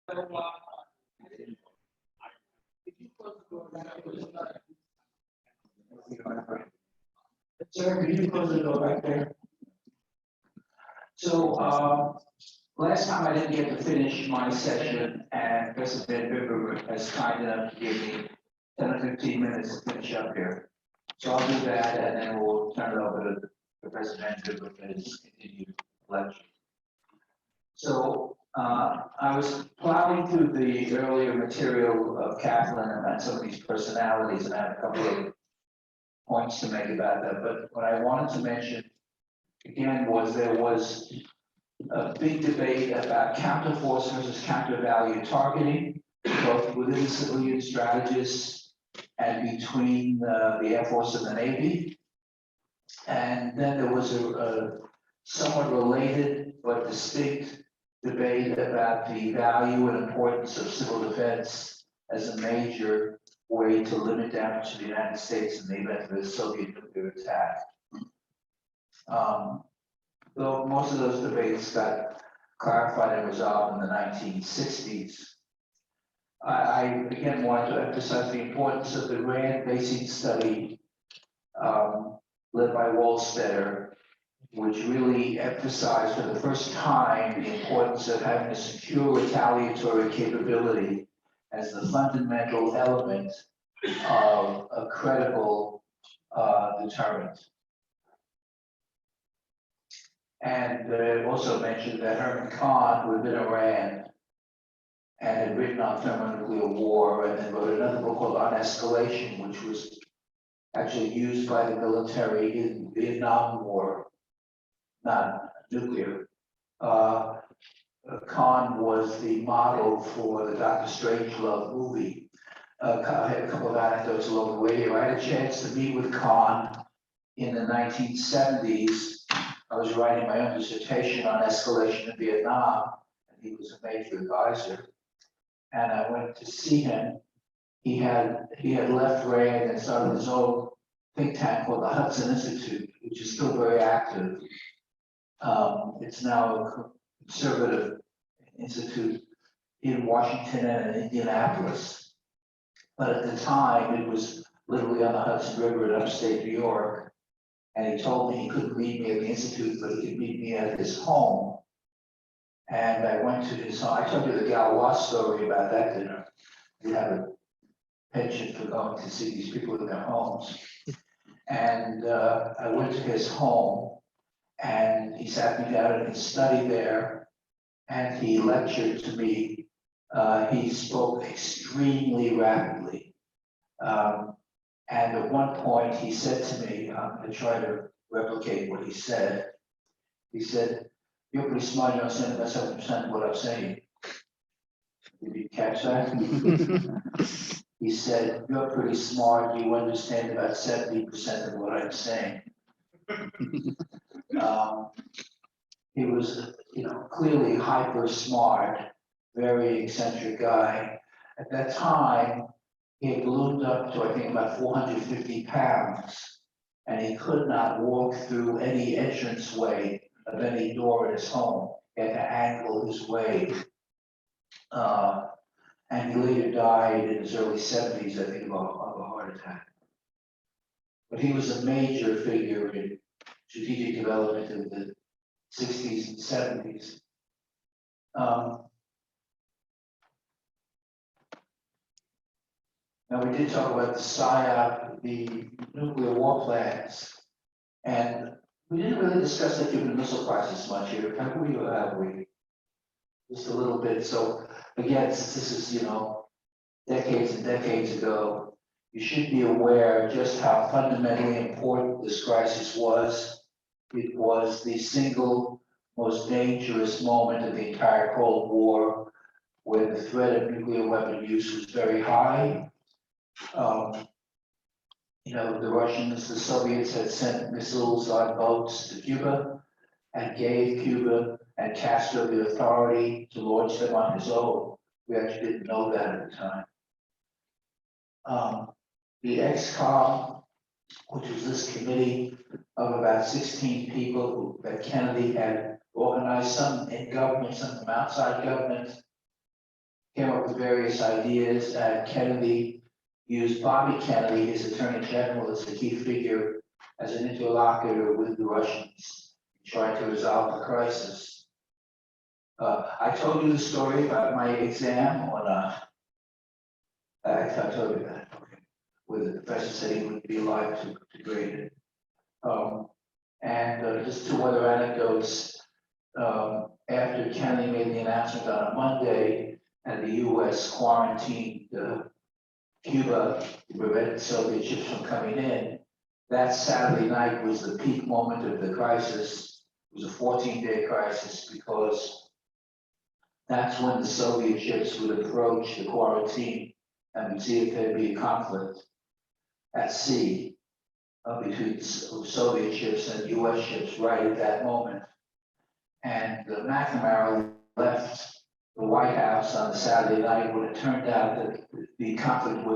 Sir, can you close the door back there? So, last time I didn't get to finish my session, and President River has kind enough to give me 10 or 15 minutes to finish up here. So I'll do that, and then we'll turn it over to the President River for his continued lecture. So, I was plowing through the earlier material of Kaplan and some of these personalities, and I have a couple of points to make about that, but what I wanted to mention again was there was a big debate about counterforce versus counter-value targeting, both within civilian strategists and between the Air Force and the Navy. And then there was a somewhat related but distinct debate about the value and importance of civil defense as a major way to limit damage to the United States in the event of a Soviet nuclear attack. Though most of those debates got clarified and resolved in the 1960s. I again wanted to emphasize the importance of the RAND basing study led by Wohlstetter, which really emphasized for the first time the importance of having a secure retaliatory capability as the fundamental element of a credible deterrent. And also mentioned that Herman Kahn, who had been around and had written on thermonuclear war, and then wrote another book called On Escalation, which was actually used by the military in the Vietnam War, not nuclear. Kahn was the model for the Dr. Strangelove movie. I had a couple of anecdotes along the way here. I had a chance to meet with Kahn in the 1970s. I was writing my own dissertation on escalation in Vietnam, and he was a major advisor. And I went to see him. He had left RAND and started his own think tank called the Hudson Institute, which is still very active. It's now a conservative institute in Washington and in Indianapolis. But at the time, it was literally on the Hudson River in upstate New York. And he told me he couldn't meet me at the Institute, but he could meet me at his home. And I went to his home. I told you the Galois story about that dinner. We have a penchant for going to see these people in their homes. And I went to his home, and he sat me down in his study there, and he lectured to me. He spoke extremely rapidly. And at one point he said to me, I'm going to try to replicate what he said. He said, "You're pretty smart, you understand about 70% of what I'm saying." Did you catch that? He said, "You're pretty smart, you understand about 70% of what I'm saying." He was, clearly hyper smart, very eccentric guy. At that time, he had ballooned up to, I think, about 450 pounds, and he could not walk through any entranceway of any door in his home. He had to angle his way. And he later died in his early 70s, I think, of a heart attack. But he was a major figure in strategic development in the 60s and 70s. Now, we did talk about the PSYOP, the nuclear war plans, and we didn't really discuss the Cuban Missile Crisis much here, have we, or have we? Just a little bit. So again, since this is, decades and decades ago, you should be aware just how fundamentally important this crisis was. It was the single most dangerous moment of the entire Cold War, where the threat of nuclear weapon use was very high. The Russians, the Soviets had sent missiles on boats to Cuba and gave Cuba and Castro the authority to launch them on his own. We actually didn't know that at the time. The XCOM, which was this committee of about 16 people that Kennedy had organized, some in government, some from outside government, came up with various ideas, and Kennedy used Bobby Kennedy, his attorney general, as a key figure, as an interlocutor with the Russians, trying to resolve the crisis. I told you the story about my exam or not? I told you that, okay. Where the professor said he wouldn't be alive to grade it. Just two other anecdotes. After Kennedy made the announcement on a Monday, and the U.S. quarantined Cuba to prevent Soviet ships from coming in, that Saturday night was the peak moment of the crisis. It was a 14-day crisis because that's when the Soviet ships would approach the quarantine and we'd see if there'd be a conflict at sea between Soviet ships and U.S. ships right at that moment. And McNamara left the White House on the Saturday night when it turned out that the conflict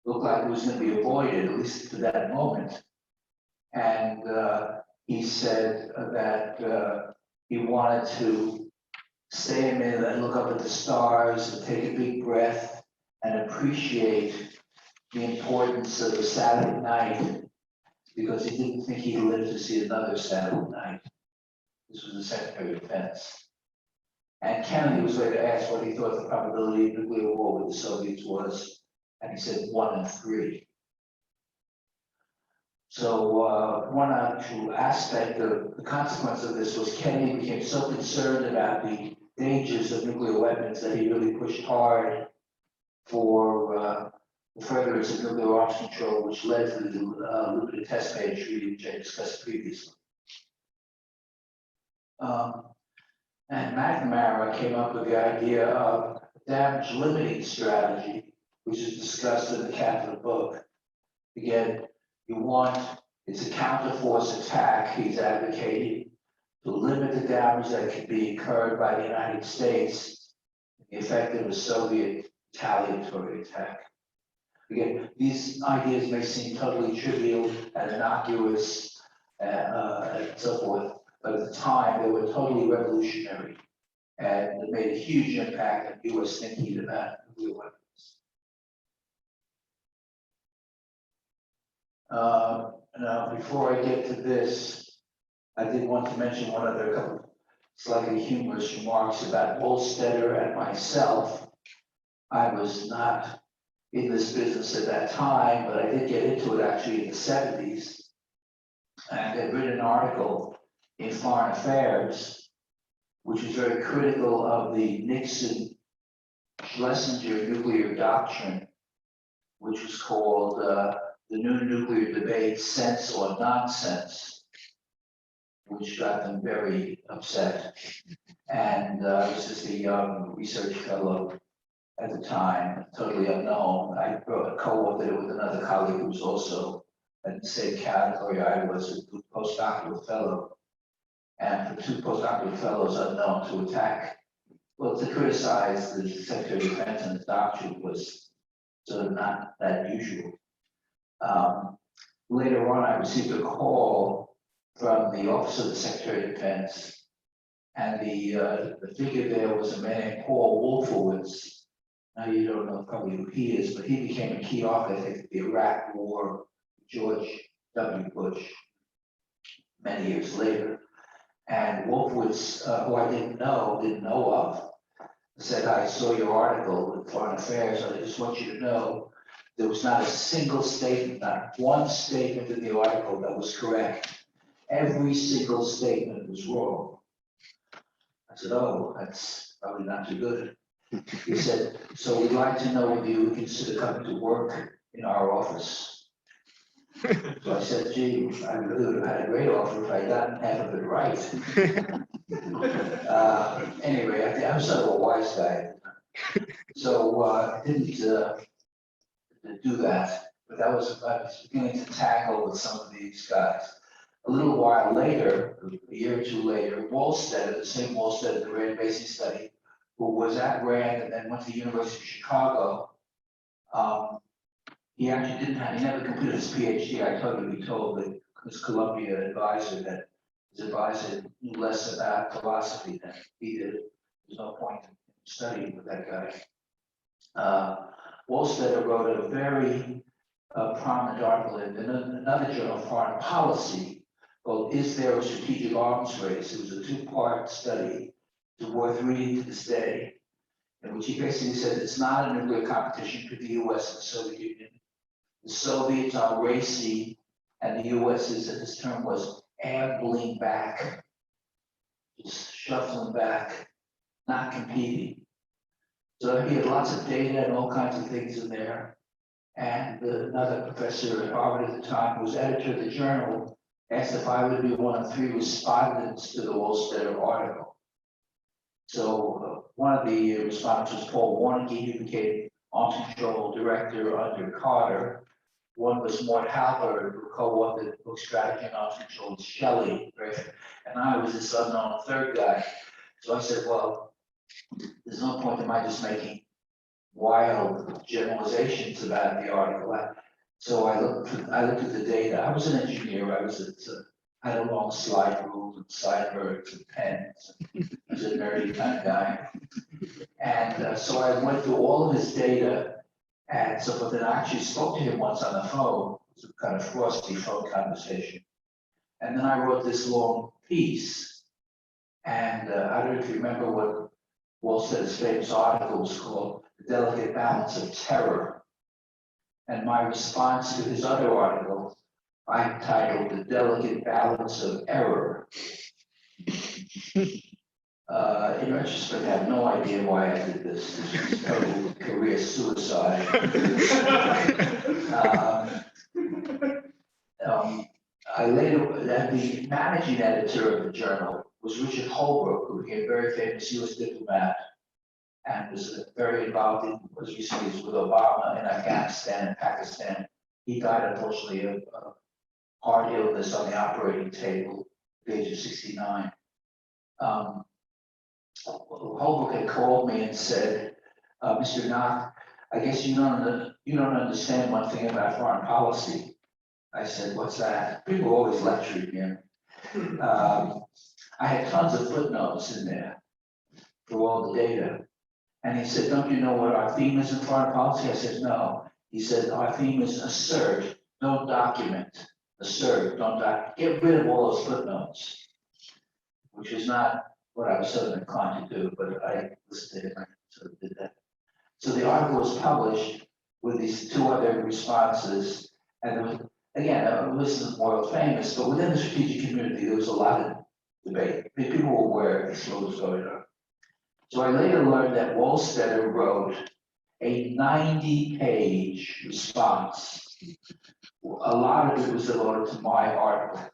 looked like it was going to be avoided, at least to that moment. And he said that he wanted to stay a minute and look up at the stars and take a big breath and appreciate the importance of the Saturday night, because he didn't think he'd live to see another Saturday night. This was the Secretary of Defense. And Kennedy was later asked what he thought the probability of nuclear war with the Soviets was, and he said 1 in 3. So one actual aspect of the consequence of this was Kennedy became so concerned about the dangers of nuclear weapons that he really pushed hard for the furtherance of nuclear arms control, which led to the limited test ban treaty, which I discussed previously. And McNamara came up with the idea of damage limiting strategy, which is discussed in the Catholic book. Again, it's a counterforce attack he's advocating to limit the damage that can be incurred by the United States in the effect of a Soviet retaliatory attack. Again, these ideas may seem totally trivial and innocuous and so forth, but at the time they were totally revolutionary and it made a huge impact on U.S. thinking about nuclear weapons. Now, before I get to this, I did want to mention one other couple slightly humorous remarks about Wolstetter and myself. I was not in this business at that time, but I did get into it actually in the 70s. And I'd written an article in Foreign Affairs, which was very critical of the Nixon-Schlesinger nuclear doctrine, which was called the New Nuclear Debate, Sense or Nonsense, which got them very upset. And I was just a young research fellow at the time, totally unknown. I co-authored it with another colleague who was also in the same category I was, a postdoctoral fellow. And for two postdoctoral fellows unknown to attack, well, to criticize the Secretary of Defense and his doctrine was sort of not that usual. Later on, I received a call from the Office of the Secretary of Defense, and the figure there was a man named Paul Wolfowitz. Now you don't know probably who he is, but he became a key architect of the Iraq War, George W. Bush, many years later. And Wolfowitz, who I didn't know of, said, I saw your article in Foreign Affairs, and I just want you to know there was not a single statement, not one statement in the article that was correct. Every single statement was wrong. I said, oh, that's probably not too good. He said, so we'd like to know whether you would consider coming to work in our office. So I said, gee, I really would have had a great offer if I gotten half of it right. Anyway, I think I'm sort of a wise guy. So I didn't do that, but I was beginning to tackle with some of these guys. A little while later, a year or two later, Wolstetter, the same Wolstetter, the Rand Basing study, who was at Rand and then went to the University of Chicago, he actually he never completed his PhD. I told him, he told his Columbia advisor that his advisor knew less about philosophy than he did. There's no point in studying with that guy. Wolstetter wrote a very prominent article in another journal, Foreign Policy, called "Is There a Strategic Arms Race?" It was a two-part study. It's worth reading to this day, in which he basically said it's not a nuclear competition between the US and the Soviet Union. The Soviets are racing, and the US is, and his term was, ambling back, just shuffling back, not competing. So he had lots of data and all kinds of things in there. And another professor at Harvard at the time, who was editor of the journal, asked if I would be one of 3 respondents to the Wolstetter article. So one of the respondents was Paul Warnke, who became arms control director under Carter. One was Mort Halberd, who co-authored the book Strategy and Arms Control with Shelley, right? And I was this unknown third guy. So I said, well, there's no point in my just making wild generalizations about the article. So I looked at the data. I was an engineer. I had a long slide rule and sideburns and pens. I was a nerdy kind of guy. And so I went through all of his data. And so, but then I actually spoke to him once on the phone. It was a kind of frosty phone conversation. And then I wrote this long piece. And I don't know if you remember what Wolstetter's famous article was called, "The Delicate Balance of Terror." And my response to his other article, I titled "The Delicate Balance of Error." In retrospect, I have no idea why I did this. This was total career suicide. I later, the managing editor of the journal was Richard Holbrooke, who became a very famous US diplomat and was very involved in, was recently with Obama in Afghanistan and Pakistan. He died unfortunately of heart illness on the operating table at the age of 69. Holbrooke had called me and said, Mr. Knock, I guess you don't understand one thing about foreign policy. I said, what's that? People always lectured me. I had tons of footnotes in there for all the data. And he said, don't you know what our theme is in foreign policy? I said, no. He said, our theme is assert, don't document. Assert, don't document. Get rid of all those footnotes, which is not what I was sort of inclined to do, but I listened to him and sort of did that. So the article was published with these 2 other responses. And there was, again, the list is world famous, but within the strategic community, there was a lot of debate. People were aware of this, what was going on. So I later learned that Wolstetter wrote a 90-page response. A lot of it was devoted to my article,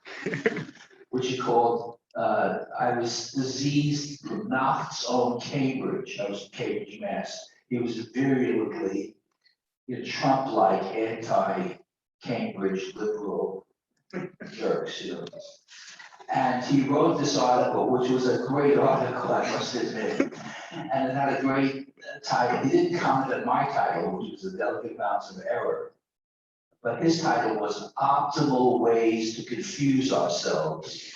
which he called, I was diseased from Knox's own Cambridge. I was in Cambridge, Mass. He was virulently, Trump-like anti-Cambridge liberal jerks, And he wrote this article, which was a great article, I must admit. And it had a great title. He didn't comment on my title, which was "The Delicate Balance of Error." But his title was "Optimal Ways to Confuse Ourselves."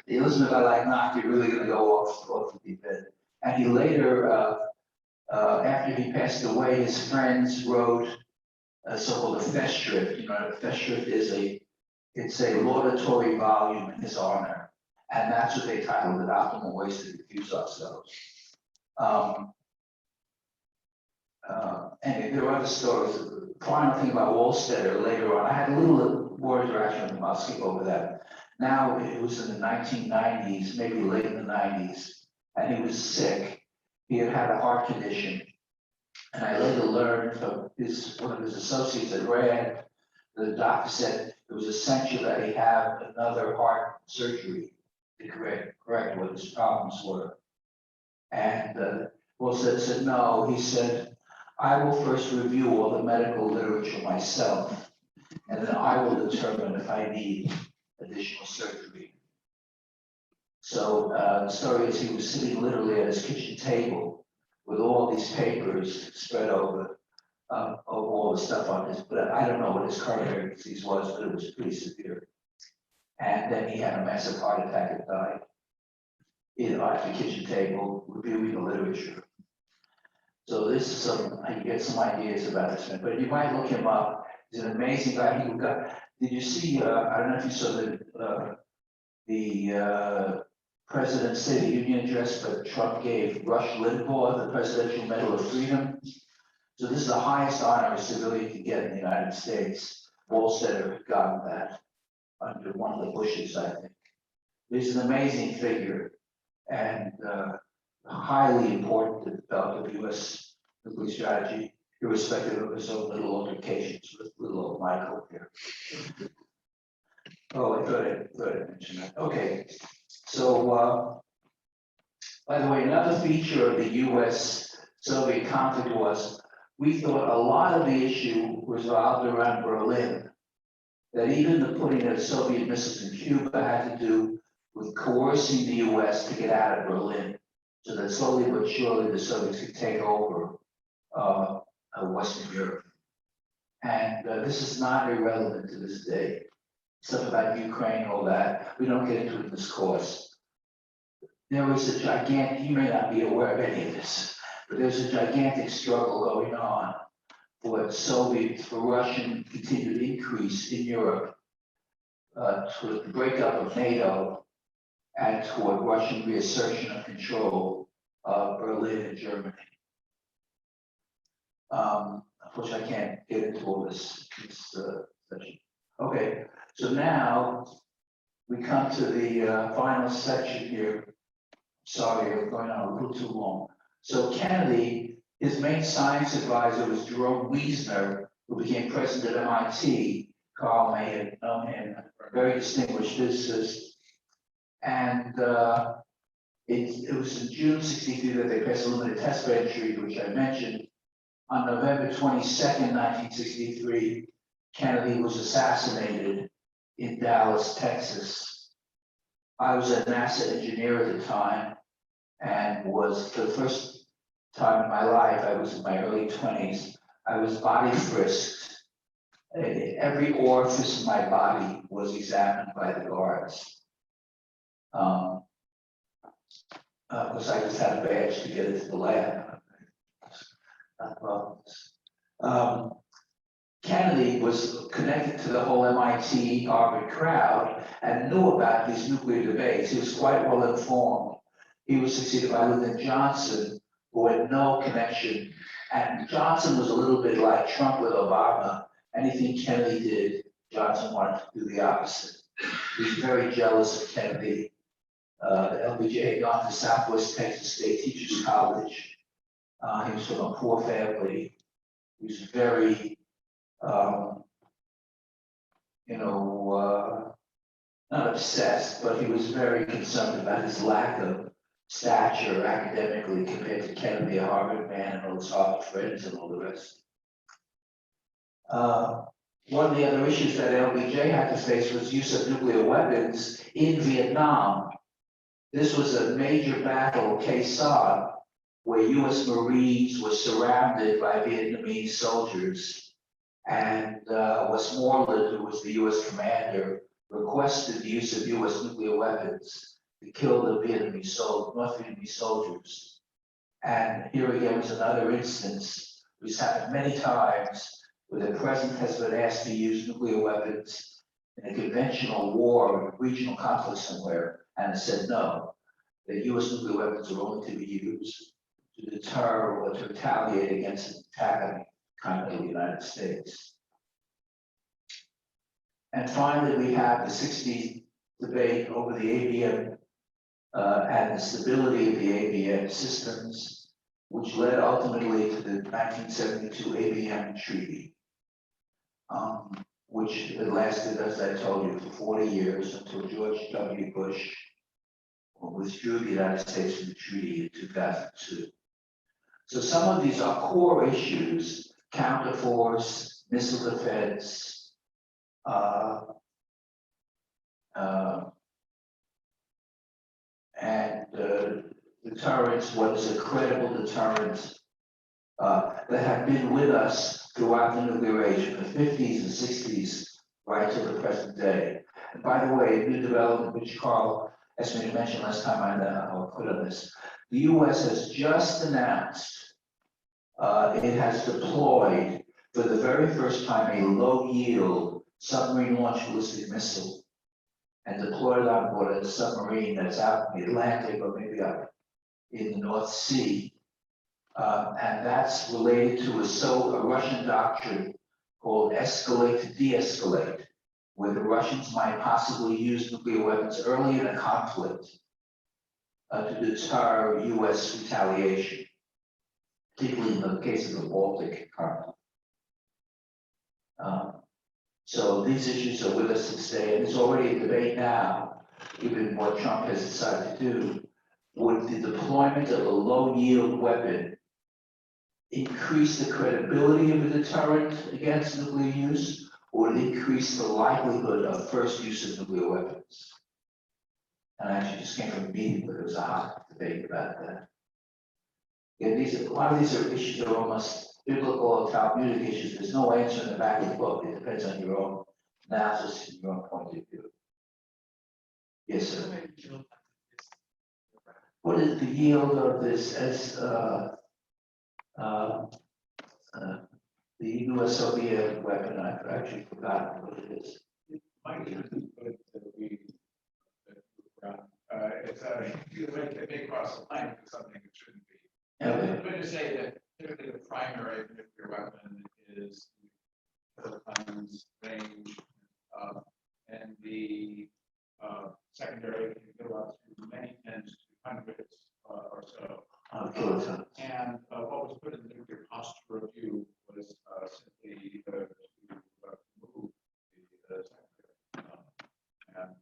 You listen to a guy like Knock, you're really going to go off the deep end. And he later, after he passed away, his friends wrote a so-called Festschrift. A Festschrift is it's a laudatory volume in his honor. And that's what they titled it, "Optimal Ways to Confuse Ourselves." And there are other stories. The final thing about Wolstetter later on, I had a little more interaction with him. I'll skip over that. Now it was in the 1990s, maybe late in the 90s, and he was sick. He had had a heart condition. And I later learned from one of his associates at Rand, the doctor said it was essential that he have another heart surgery to correct what his problems were. And Wolstetter said, no, he said, I will first review all the medical literature myself, and then I will determine if I need additional surgery. So the story is he was sitting literally at his kitchen table with all these papers spread over all the stuff on his, but I don't know what his coronary disease was, but it was pretty severe. And then he had a massive heart attack and died at the kitchen table reviewing the literature. So this is some, you get some ideas about this man, but you might look him up. He's an amazing guy. He got, did you see, I don't know if you saw the President's State of the Union address, but Trump gave Rush Limbaugh the Presidential Medal of Freedom. So this is the highest honor a civilian can get in the United States. Volstead had gotten that under one of the Bushes, I think. He's an amazing figure and highly important to the development of U.S. nuclear strategy, irrespective of his own little altercations with little old Michael here. Oh, I thought I mentioned that. Okay, so by the way, another feature of the U.S.-Soviet conflict was we thought a lot of the issue revolved around Berlin. That even the putting of Soviet missiles in Cuba had to do with coercing the U.S. to get out of Berlin, so that slowly but surely the Soviets could take over Western Europe. And this is not irrelevant to this day. Stuff about Ukraine, all that, we don't get into it in this course. There was a gigantic, you may not be aware of any of this, but there's a gigantic struggle going on for Russian continued increase in Europe, toward the breakup of NATO and toward Russian reassertion of control of Berlin and Germany. Unfortunately, I can't get into all this section. Okay, so now we come to the final section here. Sorry, I'm going on a little too long. So Kennedy, his main science advisor was Jerome Wiesner, who became president of MIT. Carl may have known him, a very distinguished physicist. And it was in June '63 that they passed a limited test ban treaty, which I mentioned. On November 22nd, 1963, Kennedy was assassinated in Dallas, Texas. I was a NASA engineer at the time and was, for the first time in my life, I was in my early 20s, I was body frisked. Every orifice in my body was examined by the guards. Because I just had a badge to get into the lab. Kennedy was connected to the whole MIT Harvard crowd and knew about these nuclear debates. He was quite well informed. He was succeeded by Lyndon Johnson, who had no connection. And Johnson was a little bit like Trump with Obama. Anything Kennedy did, Johnson wanted to do the opposite. He was very jealous of Kennedy. LBJ had gone to Southwest Texas State Teachers College. He was from a poor family. He was very, not obsessed, but he was very concerned about his lack of stature academically compared to Kennedy, a Harvard man, and all his Harvard friends and all the rest. One of the other issues that LBJ had to face was use of nuclear weapons in Vietnam. This was a major battle, Khe Sanh, where US Marines were surrounded by Vietnamese soldiers. And Westmoreland, who was the US commander, requested the use of US nuclear weapons to kill the North Vietnamese soldiers. And here again was another instance, which happened many times, where the president has been asked to use nuclear weapons in a conventional war or regional conflict somewhere, and has said no. The US nuclear weapons are only to be used to deter or to retaliate against an attack on the continent of the United States. And finally, we have the '60s debate over the ABM and the stability of the ABM systems, which led ultimately to the 1972 ABM Treaty, which lasted, as I told you, for 40 years until George W. Bush withdrew the United States from the treaty in 2002. So some of these are core issues: counterforce, missile defense, and deterrence. What is a credible deterrent that have been with us throughout the nuclear age, from the 50s and 60s, right to the present day. And by the way, a new development, which Carl asked me to mention last time, I'll put on this. The US has just announced it has deployed for the very first time a low-yield submarine launched ballistic missile and deployed it on board a submarine that's out in the Atlantic or maybe up in the North Sea. And that's related to a Russian doctrine called escalate to de-escalate, where the Russians might possibly use nuclear weapons early in a conflict to deter US retaliation, particularly in the case of the Baltic conflict. So these issues are with us to stay, and there's already a debate now, given what Trump has decided to do. Would the deployment of a low-yield weapon increase the credibility of a deterrent against nuclear use, or would it increase the likelihood of first use of nuclear weapons? And I actually just came from a meeting where there was a hot debate about that. And a lot of these are issues that are almost biblical or Talmudic issues. There's no answer in the back of the book. It depends on your own analysis and your own point of view. Yes, sir. What is the yield of this as the US Soviet weapon? I've actually forgotten what it is. It may cross the line to something it shouldn't be. Okay. I'm going to say that typically the primary nuclear weapon is kilotons range, and the secondary can go up to many tens to hundreds or so. Kilotons. And what was put in the nuclear posture review was simply to remove the secondary.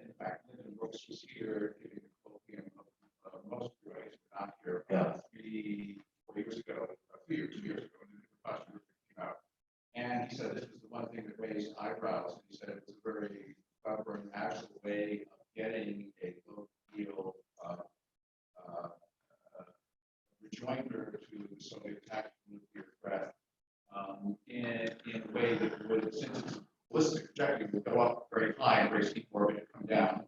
In fact, Lyndon Brooks was here giving the colloquium of most race, not here, Yeah. 3 or 4 years ago, a few years ago, when the nuclear posture review came out. And he said this was the one thing that raised eyebrows. And he said it was a very clever and agile way of getting a low yield rejoinder to the Soviet tactical nuclear threat in a way that would, since its ballistic trajectory would go up very high and very steep orbit and come down,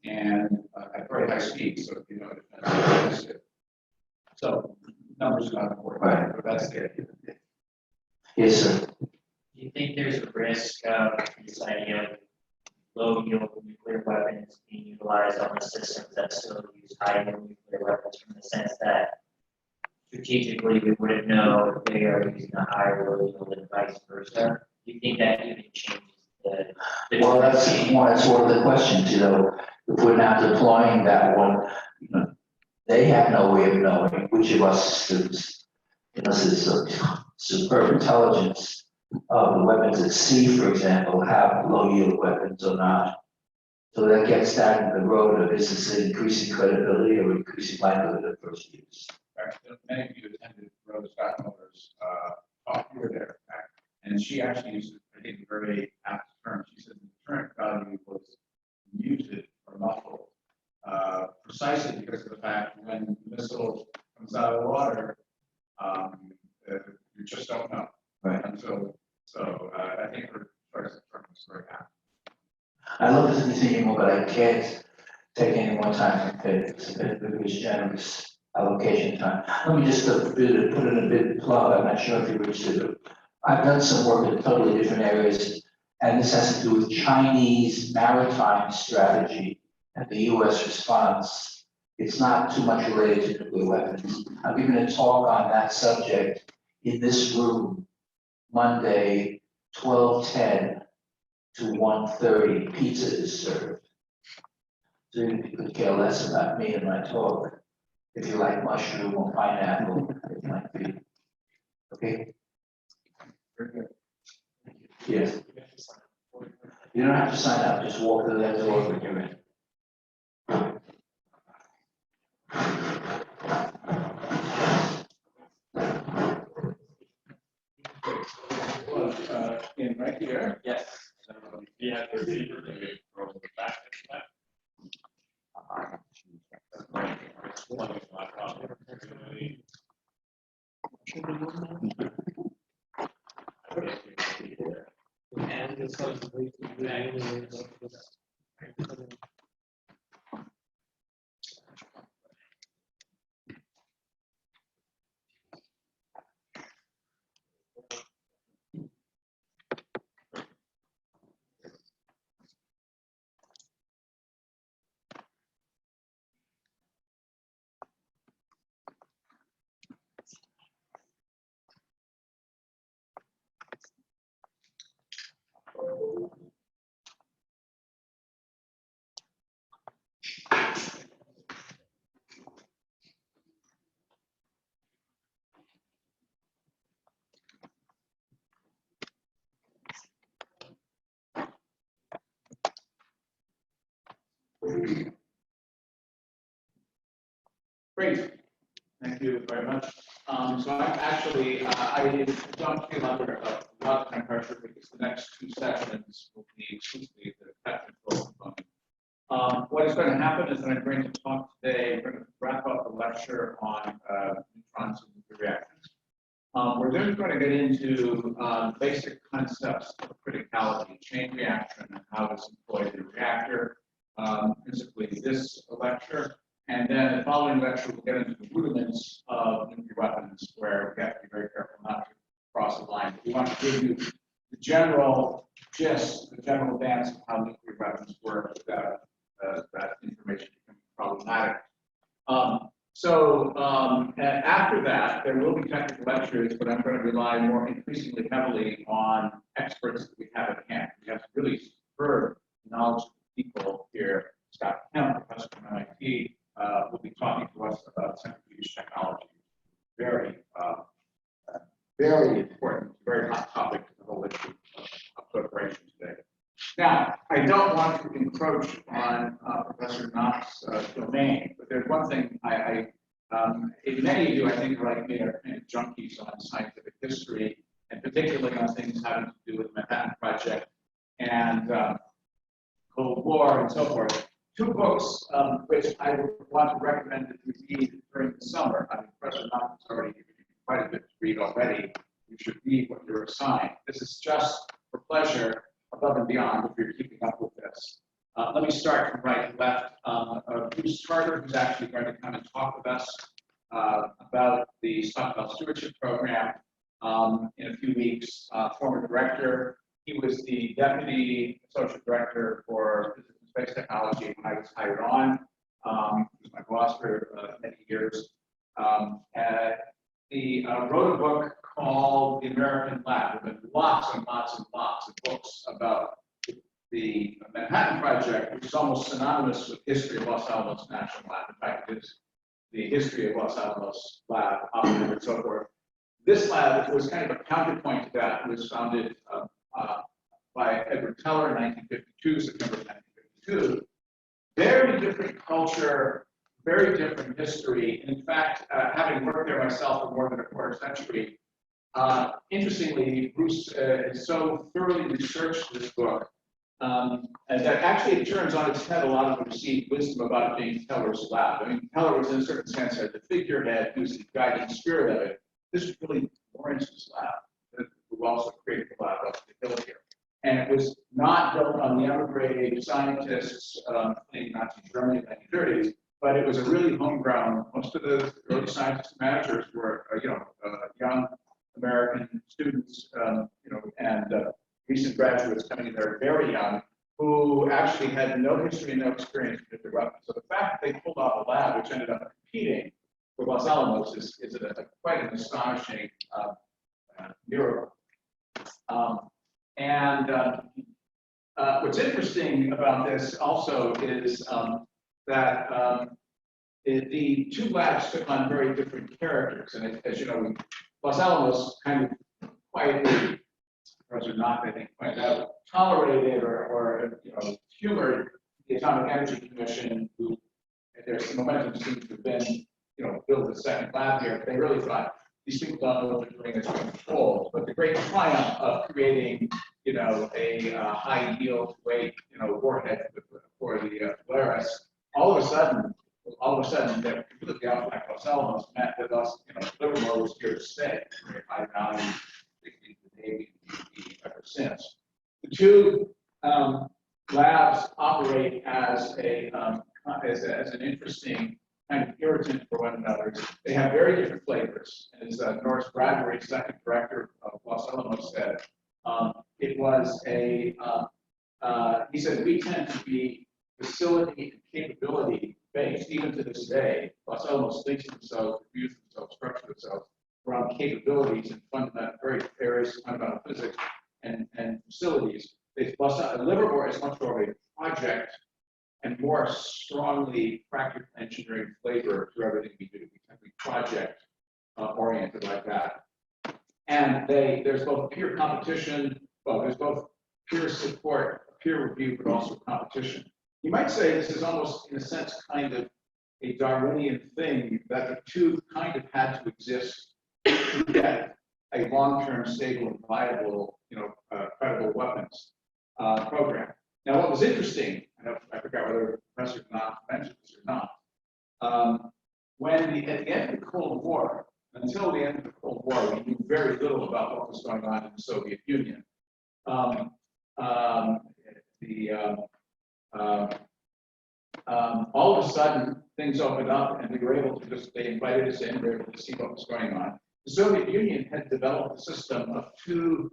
and at very high speed, so you know, defense. So numbers are not important, Right. but that's the idea. Yes, sir. Do you think there's a risk of this idea of low yield nuclear weapons being utilized on the systems that still use high yield nuclear weapons, from the sense that strategically we wouldn't know if they are using a higher low yield and vice versa? Do you think that even changes the Well, that's one of the questions, you know, if we're now deploying that one, you know, they have no way of knowing which of us students, unless it's a superb intelligence of the weapons at sea, for example, have low yield weapons or not. So that gets down the road of, is this increasing credibility or increasing likelihood of first use? Many of you attended Rose Gottmiller's talk. You were there, in fact, and she actually used, I think, a very apt term. She said the deterrent value was muted or muffled, precisely because of the fact when the missile comes out of the water, you just don't know. Right. And so I think her choice of term was very apt. I love to continue more, but I can't take any more time from Ted. It's a bit of his generous allocation time. Let me just put in a bit of plug. I'm not sure if you reached it. I've done some work in totally different areas, and this has to do with Chinese maritime strategy and the US response. It's not too much related to nuclear weapons. I'm giving a talk on that subject in this room Monday, 12:10 to 1:30. Pizza is served. So you could care less about me and my talk. If you like mushroom or pineapple, it might be. Okay? Very good. Yes. You don't have to sign up, just walk to that door when you're in. In right here. Yes. Yeah, the receiver, maybe throw it back. Great, thank you very much. So I'm actually, I don't feel under a lot of time pressure because the next two sessions will be exclusively the technical component. What is going to happen is that I'm going to talk today, we're going to wrap up the lecture on neutrons and nuclear reactions. We're then going to get into basic concepts of criticality, chain reaction, and how it's employed in a reactor, principally this lecture. And then the following lecture, we'll get into the rudiments of nuclear weapons, where we have to be very careful not to cross the line. We want to give you the general gist, the general dance of how nuclear weapons work without that information becoming problematic. After that, there will be technical lectures, but I'm going to rely more increasingly heavily on experts that we have at hand. We have really superb knowledgeable people here. Scott Kemp, professor from MIT, will be talking to us about centrifuge technology. Very, very important, very hot topic to the whole issue of proliferation today. Now, I don't want to encroach on Professor Knox's domain, but there's one thing many of you, I think, like me, are kind of junkies on scientific history, and particularly on things having to do with the Manhattan Project and Cold War and so forth. Two books which I would want to recommend that you read during the summer. I mean, Professor Knox has already given you quite a bit to read already. You should read what you're assigned. This is just for pleasure, above and beyond, if you're keeping up with this. Let me start from right to left. Bruce Carter, who's actually going to come and talk with us about the Stockdale Stewardship Program in a few weeks. Former director. He was the deputy associate director for physics and space technology when I was hired on. He was my boss for many years. He wrote a book called The American Lab. There have been lots and lots and lots of books about the Manhattan Project, which is almost synonymous with history of Los Alamos National Lab. In fact, it is the history of Los Alamos Lab, operated and so forth. This lab, which was kind of a counterpoint to that, was founded by Edward Teller in 1952, September 1952. Very different culture, very different history. And in fact, having worked there myself for more than a quarter century, interestingly, Bruce has so thoroughly researched this book and that actually it turns on its head a lot of the received wisdom about it being Teller's lab. I mean, Teller was in a certain sense the figurehead, who's the guiding spirit of it. This is really Lawrence's lab, who also created the lab up the hill here. And it was not built on the emigre scientists in Nazi Germany in the 1930s, but it was a really homegrown. Most of the early scientists and managers were, young American students, and recent graduates coming in there very young, who actually had no history and no experience with nuclear weapons. So the fact that they pulled off a lab which ended up competing with Los Alamos is quite an astonishing miracle. What's interesting about this also is that the two labs took on very different characters. And as you know, Los Alamos kind of quietly, Professor Knox, I think, pointed out, tolerated or humored the Atomic Energy Commission, who there's momentum seems to have been, build a second lab here. They really thought these people don't know what they're doing, it's going to fold. But the great triumph of creating, a high yield weight, warhead for the Polaris, all of a sudden, that completely out like Los Alamos meant that Livermore was here to stay. Very high value, particularly the Navy and the ever since. The two labs operate as an interesting kind of irritant for one another. They have very different flavors. As Norris Bradbury, second director of Los Alamos, said, it was he said, we tend to be facility and capability based, even to this day. Los Alamos thinks themselves, views themselves, structure themselves around capabilities and fundamental, very various fundamental physics and facilities. Livermore is much more of a project and more strongly practical engineering flavor to everything we do. We tend to be project oriented like that. And there's both peer competition, there's both peer support, peer review, but also competition. You might say this is almost, in a sense, kind of a Darwinian thing that the two kind of had to exist to get a long-term, stable, and viable, credible weapons program. Now, what was interesting, I forgot whether Professor Knopf mentioned this or not, at the end of the Cold War, until the end of the Cold War, we knew very little about what was going on in the Soviet Union. All of a sudden, things opened up, and we were able to they invited us in, we were able to see what was going on. The Soviet Union had developed a system of two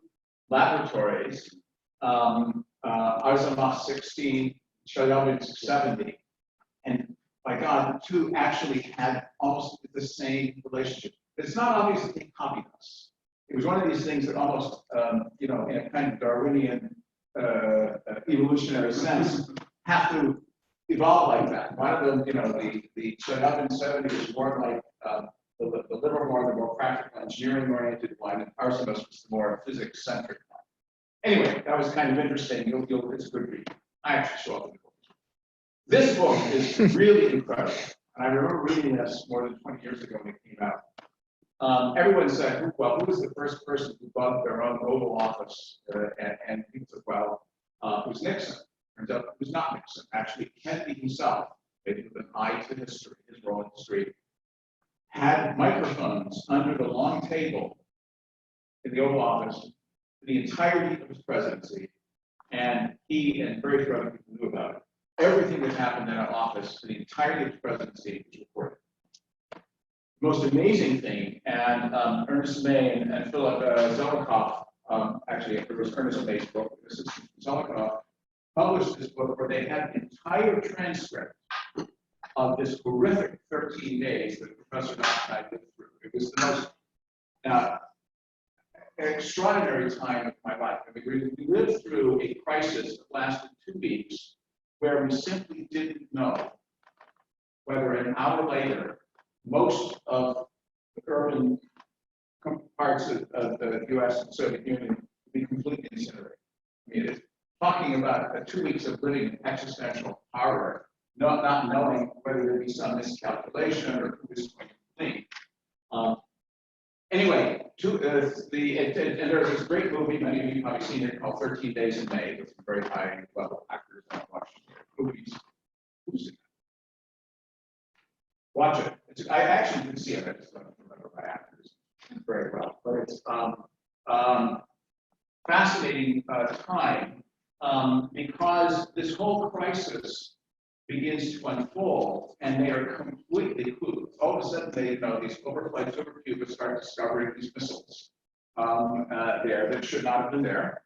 laboratories, Arzamas 16, Chelyabinsk 70, and by God, the two actually had almost the same relationship. It's not obvious that they copied us. It was one of these things that almost, in a kind of Darwinian evolutionary sense, have to evolve like that. One of them, the Chelyabinsk 70 is more like the Livermore, the more practical engineering-oriented one, and Arzamas was the more physics-centric one. Anyway, that was kind of interesting. It's a good read. I actually saw the book. This book is really incredible. And I remember reading this more than 20 years ago when it came out. Everyone said, well, who was the first person who bought their own Oval Office? And people said, well, it was Nixon. Turns out it was not Nixon. Actually, Kennedy himself, maybe with an eye to history, his role in history, had microphones under the long table in the Oval Office for the entirety of his presidency, and he and very few other people knew about it. Everything that happened in that office for the entirety of his presidency was recorded. The most amazing thing, and Ernest May and Philip Zelikoff, actually, it was Ernest May's book, this is Zelikoff, published this book where they had an entire transcript of this horrific 13 days that Professor Knopf lived through. It was the most extraordinary time of my life. I mean, we lived through a crisis that lasted 2 weeks where we simply didn't know whether an hour later, most of the urban parts of the US and Soviet Union would be completely incinerated. I mean, it's talking about 2 weeks of living in existential horror, not knowing whether there'd be some miscalculation or who was going to clean. Anyway, and there's this great movie, many of you probably seen it, called 13 Days in May, with some very high level actors and watched movies. Who's seen it? Watch it. I actually didn't see it, I just don't remember my actors very well. But it's fascinating time because this whole crisis begins to unfold, and they are completely clueless. All of a sudden, these overflights over Cuba start discovering these missiles there that should not have been there.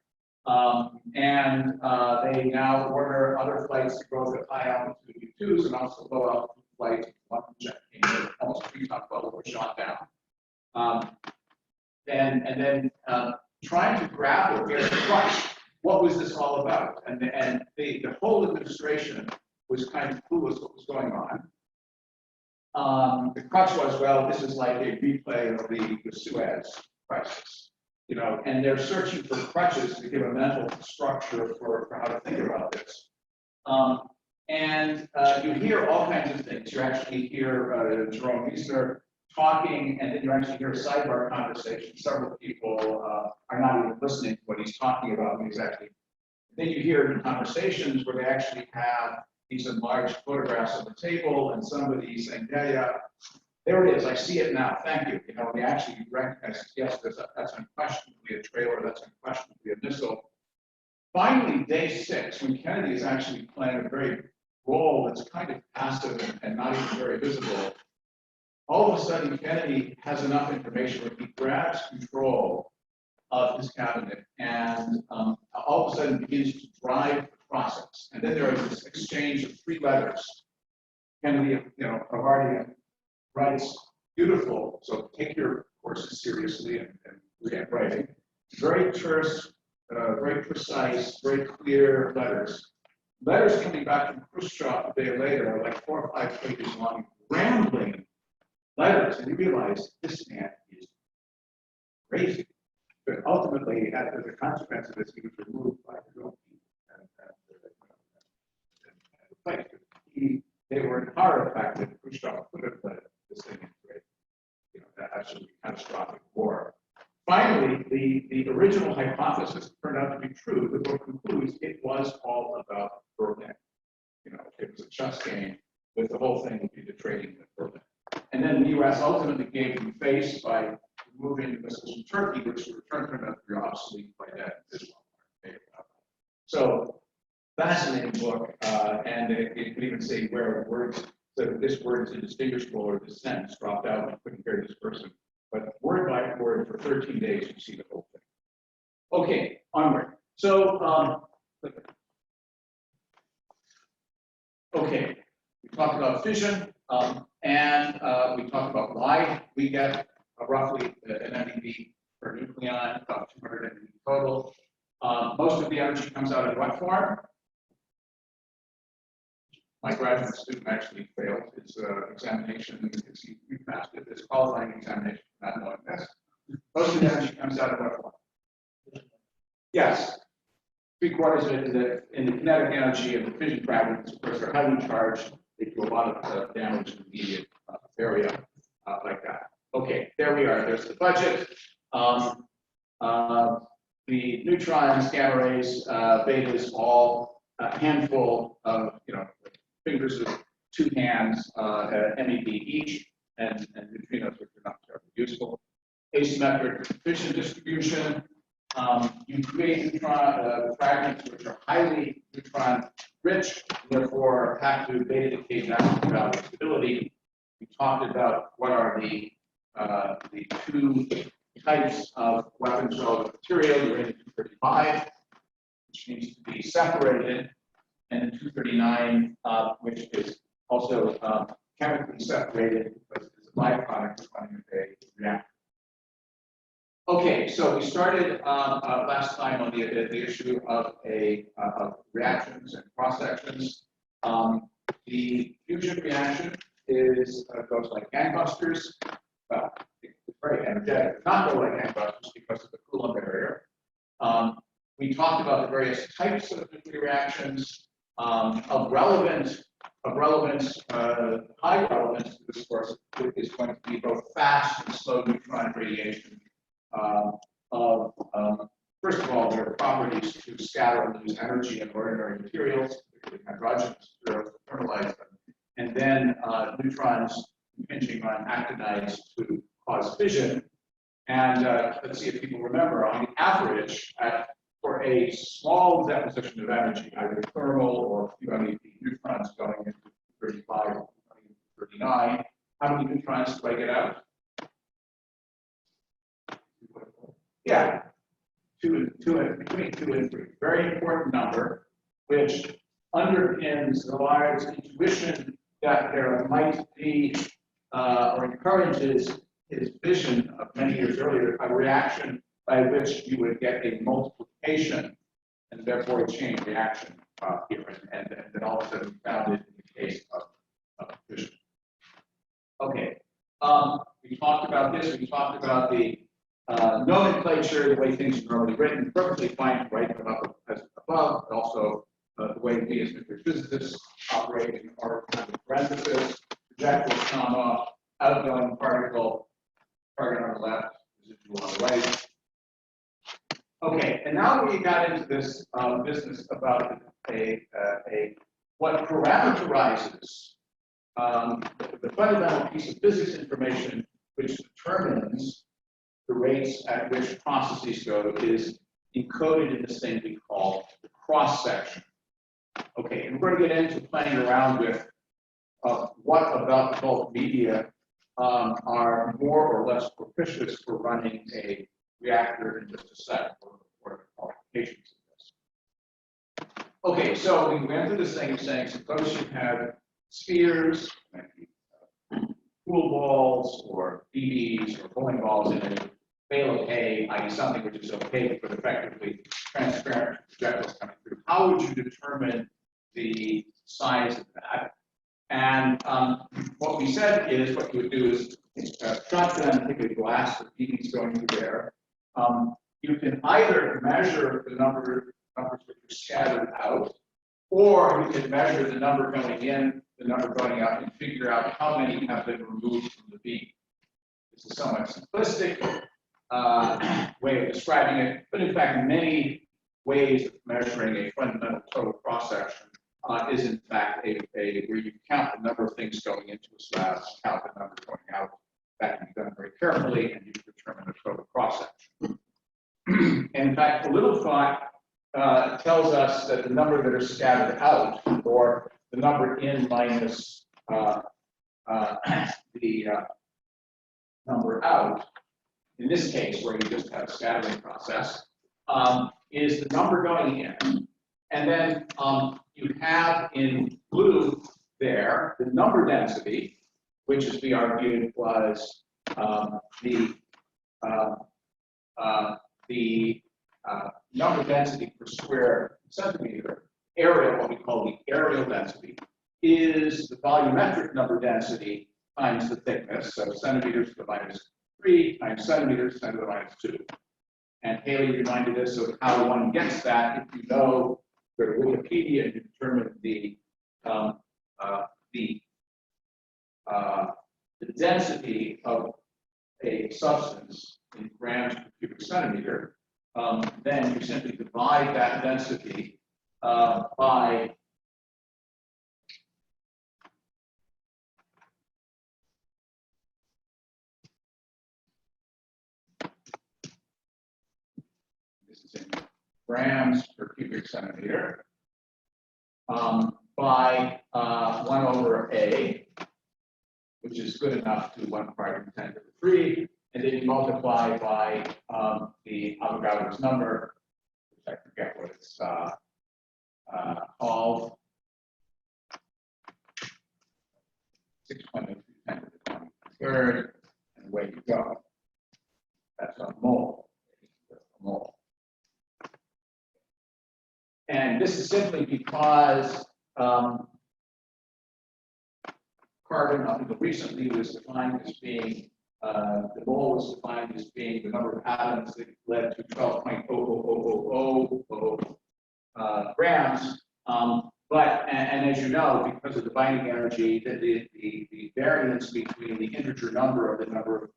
And they now order other flights to go to high altitude U-2s and also low altitude flights. One jet came in, almost 3 times level, were shot down. And then trying to grapple with the crux. What was this all about? And the whole administration was kind of clueless what was going on. The crux was, well, this is like a replay of the Suez crisis, and they're searching for crutches to give a mental structure for how to think about this. And you hear all kinds of things. You actually hear Jerome Wiesner talking, and then you actually hear a sidebar conversation. Several people are not even listening to what he's talking about when he's actually. Then you hear conversations where they actually have these enlarged photographs on the table, and somebody saying, yeah, there it is, I see it now, thank you. And we actually recognize, yes, that's unquestionably a trailer, that's unquestionably a missile. Finally, day 6, when Kennedy is actually playing a very role that's kind of passive and not even very visible, all of a sudden Kennedy has enough information where he grabs control of his cabinet and all of a sudden begins to drive the process. And then there is this exchange of 3 letters. Kennedy, Havartian writes, beautiful, so take your courses seriously and read writing. Very terse, very precise, very clear letters. Letters coming back from Khrushchev a day later are like 4 or 5 pages long, rambling letters, and you realize this man is crazy. But ultimately, as a consequence of this, he was removed by the Philippines. they were in horror fact that Khrushchev could have led this thing into a, absolutely catastrophic war. Finally, the original hypothesis turned out to be true. The book concludes it was all about Berlin. It was a chess game with the whole thing would be the trading with Berlin. And then the U.S. ultimately gave them face by removing the missiles from Turkey, which turned out to be obsolete by that as well. So, fascinating book, and it could even say where words, so this word is indistinguishable or this sentence dropped out, you couldn't hear this person. But word by word for 13 days, you see the whole thing. Okay, onward. So, okay, we talked about fission, and we talked about why we get roughly an MeV per nucleon, about 200 MeV total. Most of the energy comes out in what form? My graduate student actually failed his examination. He passed it. His qualifying examination, not knowing this. Most of the energy comes out in what form? Yes. 3/4 of it is in the kinetic energy of the fission fragments. Of course, they're highly charged. They do a lot of damage in the immediate area like that. Okay, there we are. There's the budget. The neutrons, gamma rays, betas, all a handful of, fingers of 2 hands, MeV each, and neutrinos, which are not terribly useful. Asymmetric fission distribution. You create neutron fragments which are highly neutron rich, therefore have to beta decay maximum value of stability. We talked about what are the 2 types of weapons relative material, uranium-235, which needs to be separated, and 239, which is also chemically separated because it's a byproduct of running a reactor. Okay, so we started last time on the issue of reactions and cross sections. The fusion reaction goes like gangbusters. Well, it's very energetic. It does not go like gangbusters because of the Coulomb barrier. We talked about the various types of nuclear reactions of relevance. High relevance to this course is going to be both fast and slow neutron radiation. First of all, there are properties to scatter and lose energy in ordinary materials, particularly hydrogenous materials, to thermalize them, and then neutrons impinging on actinides to cause fission. And let's see if people remember, on the average, for a small deposition of energy, either thermal or MEV neutrons going into 35 or 39, how many neutrons do I get out? Yeah, between 2 and 3. Very important number, which underpins the large intuition that there might be, or encourages his vision of many years earlier, a reaction by which you would get a multiplication and therefore a chain reaction here, and then all of a sudden found it in the case of fission. Okay, we talked about this. We talked about the nomenclature, the way things are normally written, perfectly fine to write them up as above, but also the way we as nuclear physicists operate in our kind of parenthesis, projectile comma, outgoing particle, target on the left, residual on the right. Okay, and now we got into this business about what parameterizes the fundamental piece of physics information which determines the rates at which processes go is encoded in this thing we call the cross section. Okay, and we're going to get into playing around with what about the bulk media are more or less propitious for running a reactor in just a second, or the qualifications of this. Okay, so we went through this thing saying, suppose you have spheres, pool balls, or BBs, or bowling balls in a fail okay, i.e. something which is opaque but effectively transparent projectiles coming through. How would you determine the size of that? And what we said is, what you would do is shotgun, take a glass of BBs going through there. You can either measure the numbers which are scattered out, Or you can measure the number going in, the number going out, and figure out how many have been removed from the beam. This is somewhat simplistic way of describing it, but in fact, many ways of measuring a fundamental total cross-section is in fact where you count the number of things going into a slab, count the number going out. That can be done very carefully, and you can determine the total cross-section. And in fact, a little thought tells us that the number that are scattered out, or the number in minus the number out, in this case, where you just have a scattering process, is the number going in. And then you have in blue there the number density, which, as we argued, was the number density per square centimeter. Area, what we call the areal density, is the volumetric number density times the thickness, so centimeters to the minus 3 times centimeters 10 to the minus 2. And Haley reminded us of how one gets that if you know, go to Wikipedia and determine the density of a substance in grams per cubic centimeter. Then you simply divide that density by this is in grams per cubic centimeter by 1 over A, which is good enough to 1 part in 10 to the 3, and then you multiply by the Avogadro's number, which I forget what it's called, 6.02 10 to the 23rd, and away you go. That's a mole. A mole. And this is simply because carbon, up until recently, was defined as being, the mole was defined as being the number of atoms that led to 12.00000 grams. And as you know, because of the binding energy, the variance between the integer number of the number of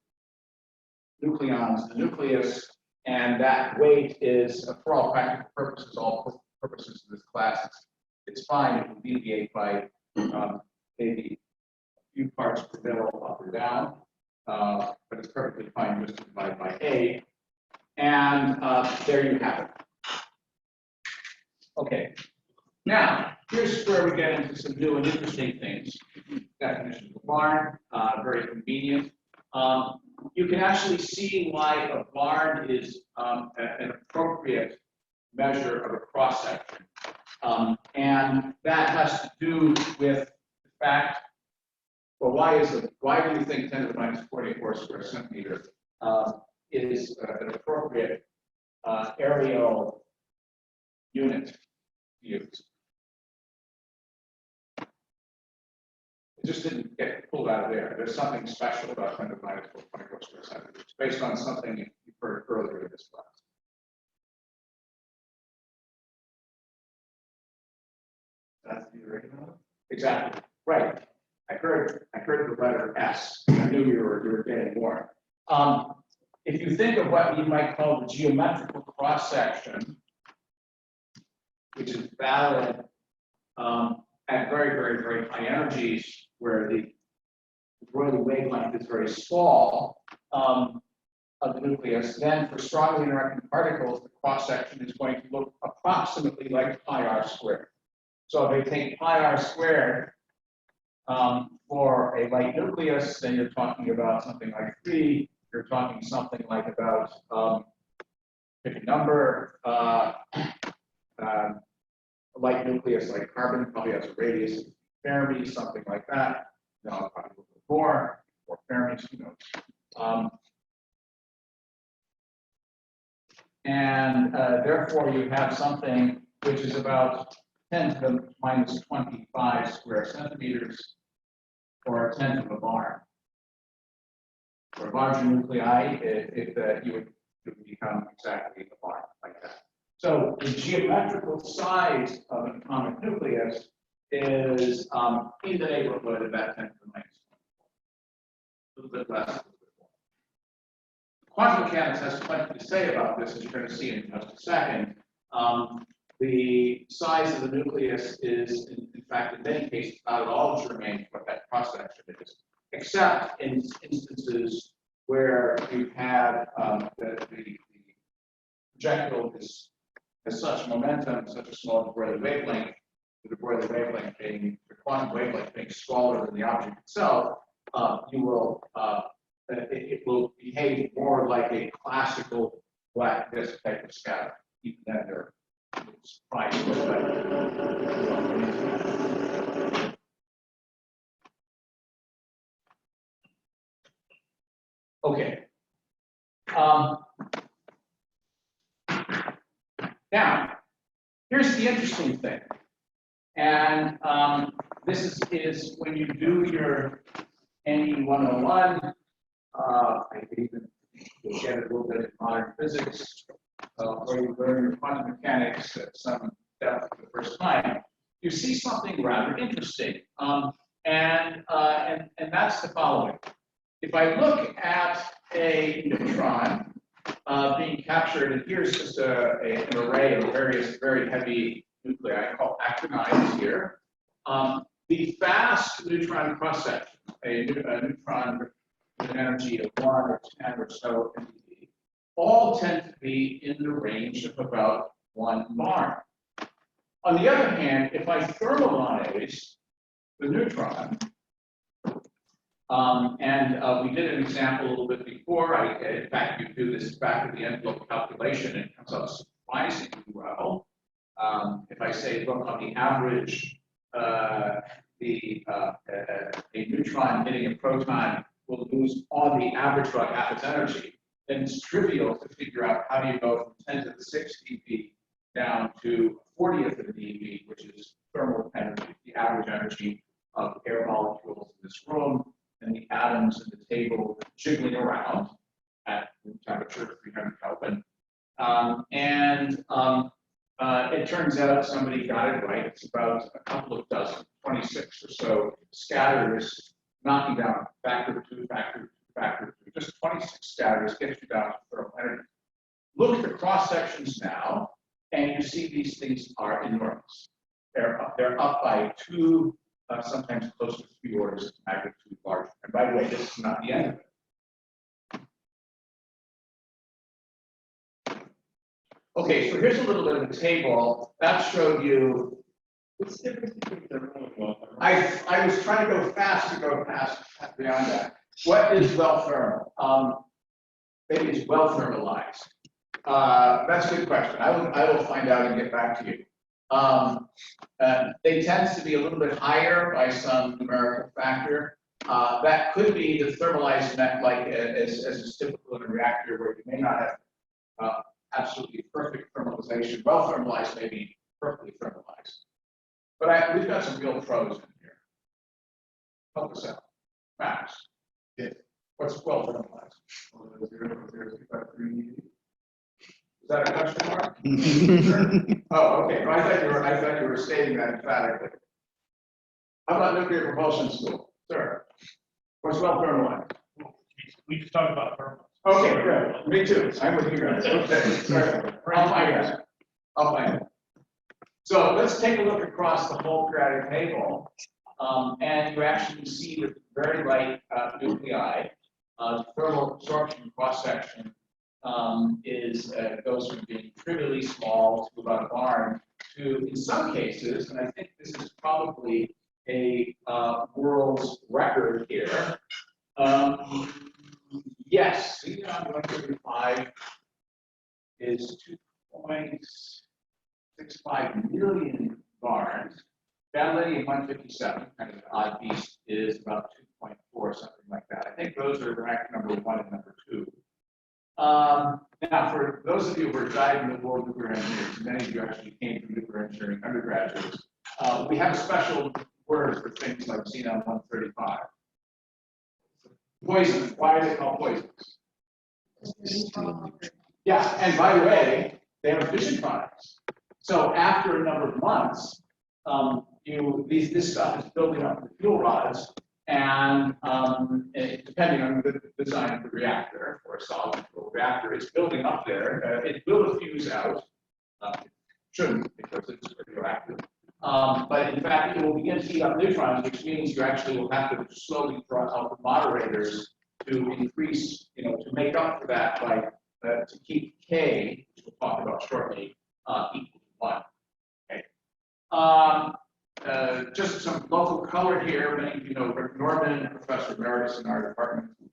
nucleons in the nucleus and that weight is, for all practical purposes, all purposes of this class, it's fine. It will deviate by maybe a few parts per mil up or down, but it's perfectly fine just to divide by A. And there you have it. Okay. Now, here's where we get into some new and interesting things. Definition of a barn, very convenient. You can actually see why a barn is an appropriate measure of a cross-section. And that has to do with the fact, well, why do you think 10 to the minus 44 square centimeter is an appropriate areal unit to use? It just didn't get pulled out of there. There's something special about 10 to the minus 44 square centimeters based on something you heard earlier in this class. That's the original. Exactly. Right. I heard the letter S. I knew you were getting more. If you think of what you might call the geometrical cross section, which is valid at very, very, very high energies, where the Broglie wavelength is very small of the nucleus, then for strongly interacting particles, the cross section is going to look approximately like pi r squared. So if I take pi r squared for a light nucleus, then you're talking about something like 3. You're talking something like about, pick a number, a light nucleus like carbon probably has a radius of Fermi, something like that. No, probably a little bit more, or Fermi, who knows. And therefore, you have something which is about 10 to the minus 25 square centimeters, or a tenth of a barn. For larger nuclei, you would become exactly a barn like that. So the geometrical size of an atomic nucleus is in the neighborhood of that 10 to the minus 24. A little bit less. A little bit more. Quantum mechanics has plenty to say about this, as you're going to see in just a second. The size of the nucleus is, in fact, in many cases, not at all germane to what that cross section is, except in instances where you have the projectile has such momentum, such a small de Broglie wavelength, the de Broglie wavelength being the quantum wavelength being smaller than the object itself, it will behave more like a classical black disk type of scatter. Even then, it's fine. Okay. Now, here's the interesting thing. And this is when you do your NE 101, I even get a little bit in modern physics, where you learn your quantum mechanics at some depth for the first time, you see something rather interesting. And that's the following. If I look at a neutron being captured, and here's just an array of various very heavy nuclei called actinides here. The fast neutron cross-section, a neutron with an energy of 1 or 10 or so MeV, all tend to be in the range of about 1 bar. On the other hand, if I thermalize the neutron, we did an example a little bit before. In fact, you do this back of the envelope calculation, and it comes out surprisingly well. If I say, look, on the average, a neutron hitting a proton will lose on the average about half its energy, then it's trivial to figure out how do you go from 10 to the 6 eV down to 40th of an eV, which is thermal energy, the average energy of air molecules in this room, and the atoms in the table jiggling around at room temperature 300 Kelvin. It turns out somebody got it right. It's about a couple of dozen, 26 or so scatters, knocking down factor 2, just 26 scatters gets you down to thermal energy. Look at the cross sections now, and you see these things are enormous. They're up by 2, sometimes close to 3 orders of magnitude larger. And by the way, this is not the end of it. Okay, so here's a little bit of a table that showed you. What's the difference between thermal and well thermal? I was trying to go fast beyond that. What is well thermal? Maybe it's well thermalized. That's a good question. I will find out and get back to you. They tend to be a little bit higher by some numerical factor. That could be the thermalized net, like as is typical in a reactor where you may not have absolutely perfect thermalization. Well thermalized may be perfectly thermalized. But we've got some real pros in here. Help us out. Max. Yes. What's well thermalized? 0.003 Is that a question mark? Oh, okay. No, I thought you were stating that emphatically. How about nuclear propulsion school? Sir. What's well thermalized? We just talked about thermals. Okay, good. Me too. I'm with you guys. Okay, sorry. I'll find it. So let's take a look across the whole periodic table. And you actually see the very light nuclei. Thermal absorption cross-section goes from being trivially small to about a barn to, in some cases, and I think this is probably a world's record here. Yes, Xenon 135 is 2.65 million barns. Gadolinium 157, kind of an odd beast, is about 2.4, something like that. I think those are ranked number 1 and number 2. Now, for those of you who are diving into the world of nuclear engineers, many of you actually came from nuclear engineering undergraduates, we have a special word for things like Xenon 135. Poison. Why are they called poisons? Yeah, and by the way, they have fission products. So after a number of months, this stuff is building up the fuel rods, and depending on the design of the reactor, or a solid fuel reactor, it's building up there. It will diffuse out. Shouldn't, because it's radioactive. But in fact, it will begin to heat up neutrons, which means you actually will have to slowly draw out the moderators to increase, to make up for that by to keep K, which we'll talk about shortly, equal to 1. Okay. Just some local color here. Many of you know Rick Norman, Professor Emeritus in our department. He's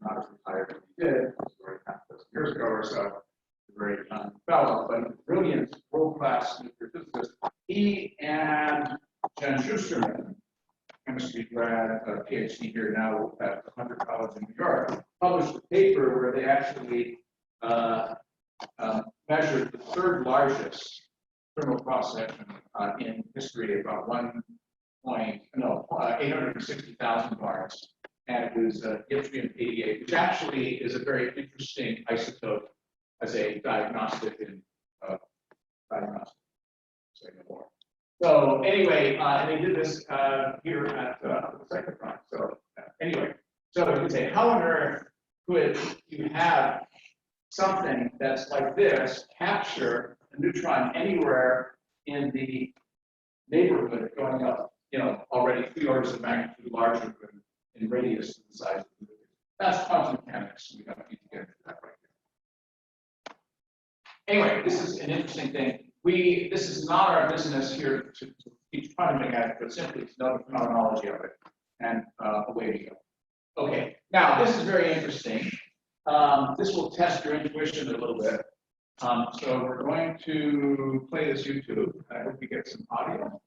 not as retired as he did, already half a dozen years ago or so. Very young fellow, but a brilliant, world-class nuclear physicist. He and Jen Schusterman, chemistry grad, PhD here now at Hunter College in New York, published a paper where they actually measured the third largest thermal cross-section in history, about 860,000 bars, and it was yttrium-88, which actually is a very interesting isotope as a diagnostic in diagnostic. Say no more. So anyway, and they did this here at the cyclotron. So anyway, so you can say, how on earth could you have something that's like this capture a neutron anywhere in the neighborhood going up, already 3 orders of magnitude larger than in radius to the size of the nucleus? That's quantum mechanics. We don't need to get into that right now. Anyway, this is an interesting thing. This is not our business here to teach quantum mechanics, but simply to know the phenomenology of it, and away we go. Okay, now this is very interesting. This will test your intuition a little bit. So we're going to play this YouTube. I hope you get some audio.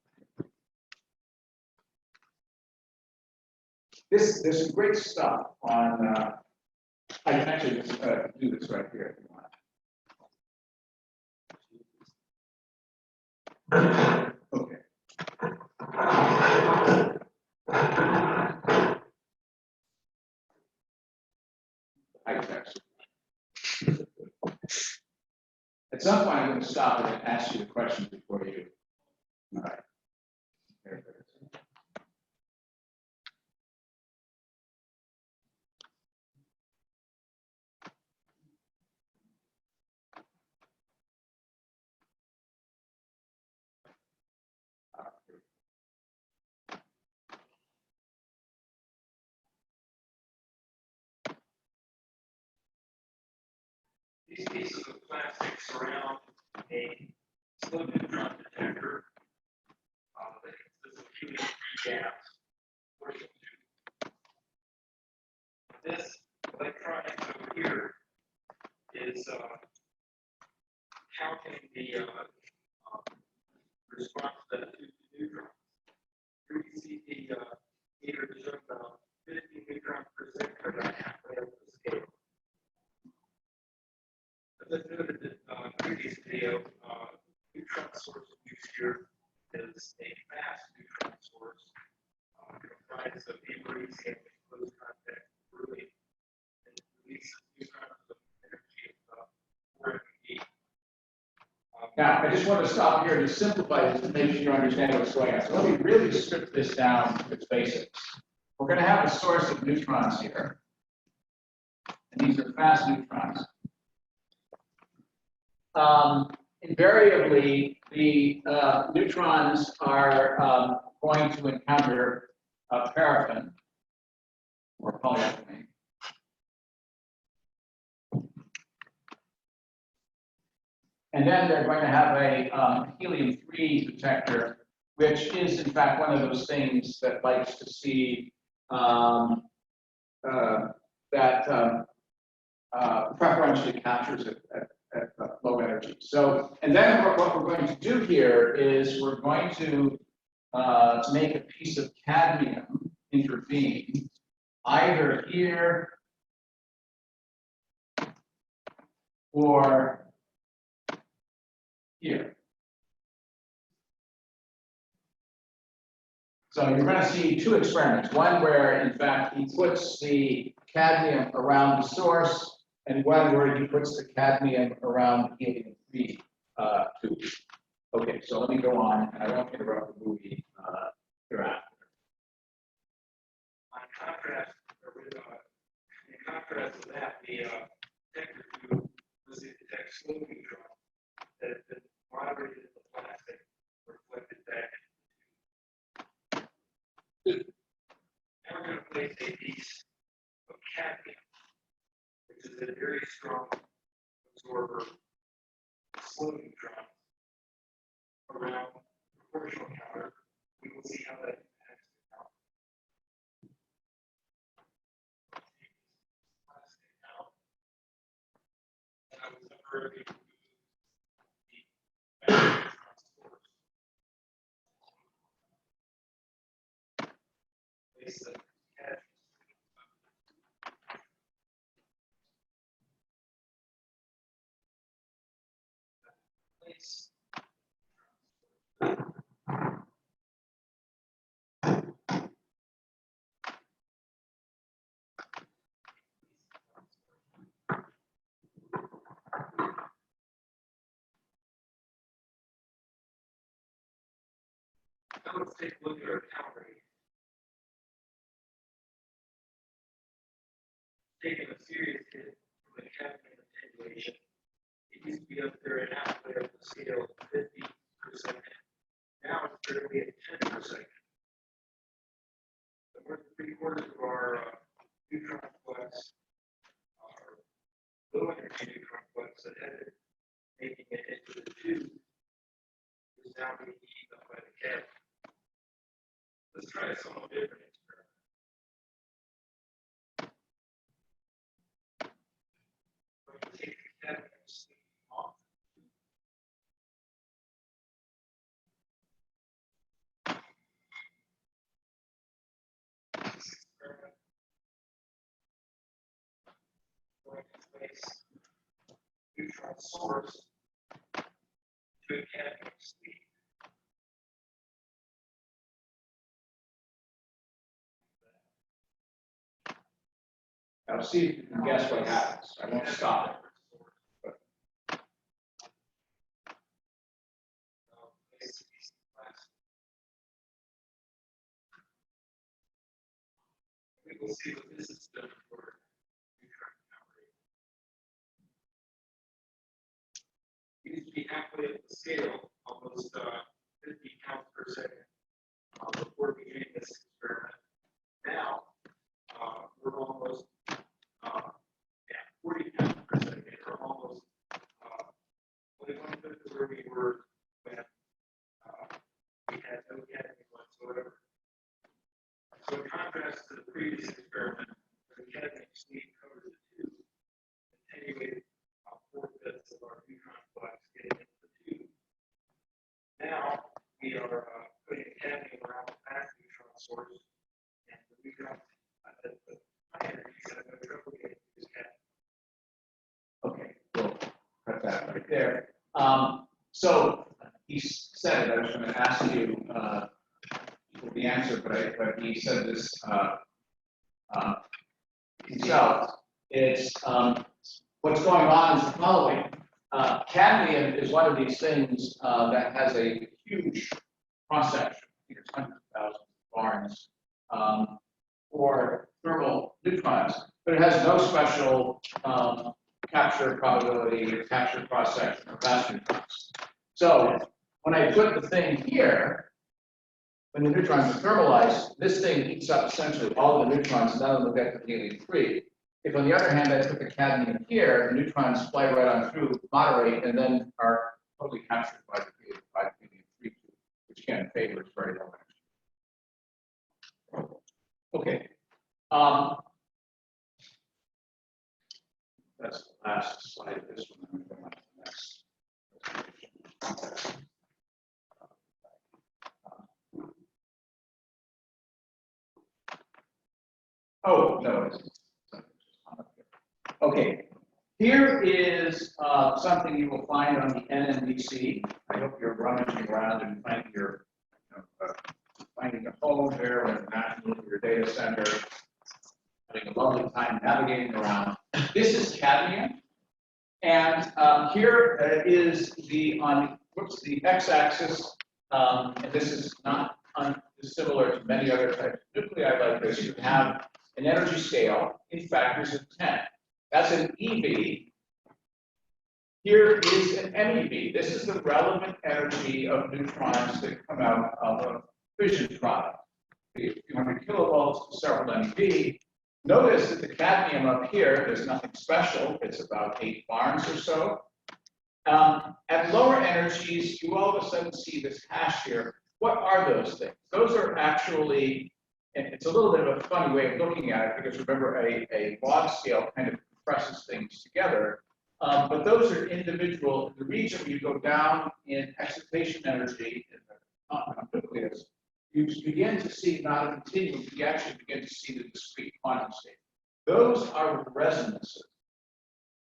There's some great stuff on. I can actually just do this right here if you want. Okay. At some point, I'm going to stop and ask you a question before you. All right. There it is. These pieces of plastic surround a slow neutron detector that consists of helium-3 gas. This electronics over here is counting the response to the neutrons. Here you see the meter is about 50 neutrons per second, about halfway up the scale. As I noted in the previous video, neutron source used here is a fast neutron source comprised of americium in close contact with beryllium, and releases neutrons of energy of 4 MeV. Now, I just want to stop here to simplify this to make sure you understand what's going on. So let me really strip this down to its basics. We're going to have a source of neutrons here, and these are fast neutrons. Invariably, the neutrons are going to encounter paraffin or polyethylene. And then they're going to have a helium-3 detector, which is in fact one of those things that likes to see preferentially captures it at low energy. So, and then what we're going to do here is we're going to make a piece of cadmium intervene either here or here. So you're going to see 2 experiments. One where, in fact, he puts the cadmium around the source, And one where he puts the cadmium around the helium-3 tube. Okay, so let me go on, and I won't interrupt the movie hereafter. On contrast, in contrast to that, the detector tube was to detect slow neutron that had been moderated in the plastic, reflected back. Now we're going to place a piece of cadmium, which is a very strong absorber of slow neutrons around the proportional counter. We will see how that impacts the count. Plastic out. And I was temporarily remove the neutron source. Place the cadmium. Place. Now let's take a look at our count rate. Taking a serious hit from the cadmium attenuation. It used to be up there at halfway up the scale, 50%. Now it's barely at 10%. So we're 3/4 of our neutron flux, our low energy neutron flux that had it making it into the tube is now being eaten up by the cadmium. Let's try a somewhat different experiment. We're going to take the cadmium sleeve off. This experiment going to place neutron source to a cadmium sleeve. Now see if you can guess what happens. I won't stop it. We will see what this is done for neutron count rate. It used to be halfway up the scale, almost 50 counts per second before beginning this experiment. Now we're almost 40 counts per second. We're almost only 1/5 of where we were when we had no cadmium whatsoever. So in contrast to the previous experiment, where the cadmium sleeve covered the tube, attenuated 4/5 of our neutron flux getting into the tube. Now we are putting cadmium around the fast neutron source, and the neutron, the high energies have no trouble getting to this cadmium. Okay, we'll cut that right there. So he said, I was going to ask you the answer, but he said this himself. It's what's going on is the following. Cadmium is one of these things that has a huge cross section. I think it's hundreds of thousands of barns for thermal neutrons, but it has no special capture probability or capture cross section or fast neutrons. So when I put the thing here, when the neutrons are thermalized, this thing eats up essentially all of the neutrons, and none of them get to helium-3. If on the other hand, I put the cadmium here, the neutrons fly right on through, moderate, and then are totally captured by the helium-3, which again favors very low energy. Okay. That's the last slide of this one. I'm going to go on to the next. Oh, no, it's okay. Here is something you will find on the NMDC. I hope you're rummaging around and finding your, finding a home there or national your data center, having a lovely time navigating around. This is cadmium. And here is the x-axis, and this is not dissimilar to many other types of nuclei like this. You have an energy scale in factors of 10. That's an EV. Here is an MEV. This is the relevant energy of neutrons that come out of a fission product. A few hundred kilovolts to several MeV. Notice that the cadmium up here, there's nothing special. It's about 8 barns or so. At lower energies, you all of a sudden see this hash here. What are those things? Those are actually, and it's a little bit of a funny way of looking at it, because remember, a log scale kind of compresses things together. But those are individual. In the region where you go down in excitation energy in the compound nucleus, you begin to see not a continuum, you actually begin to see the discrete quantum state. Those are resonances.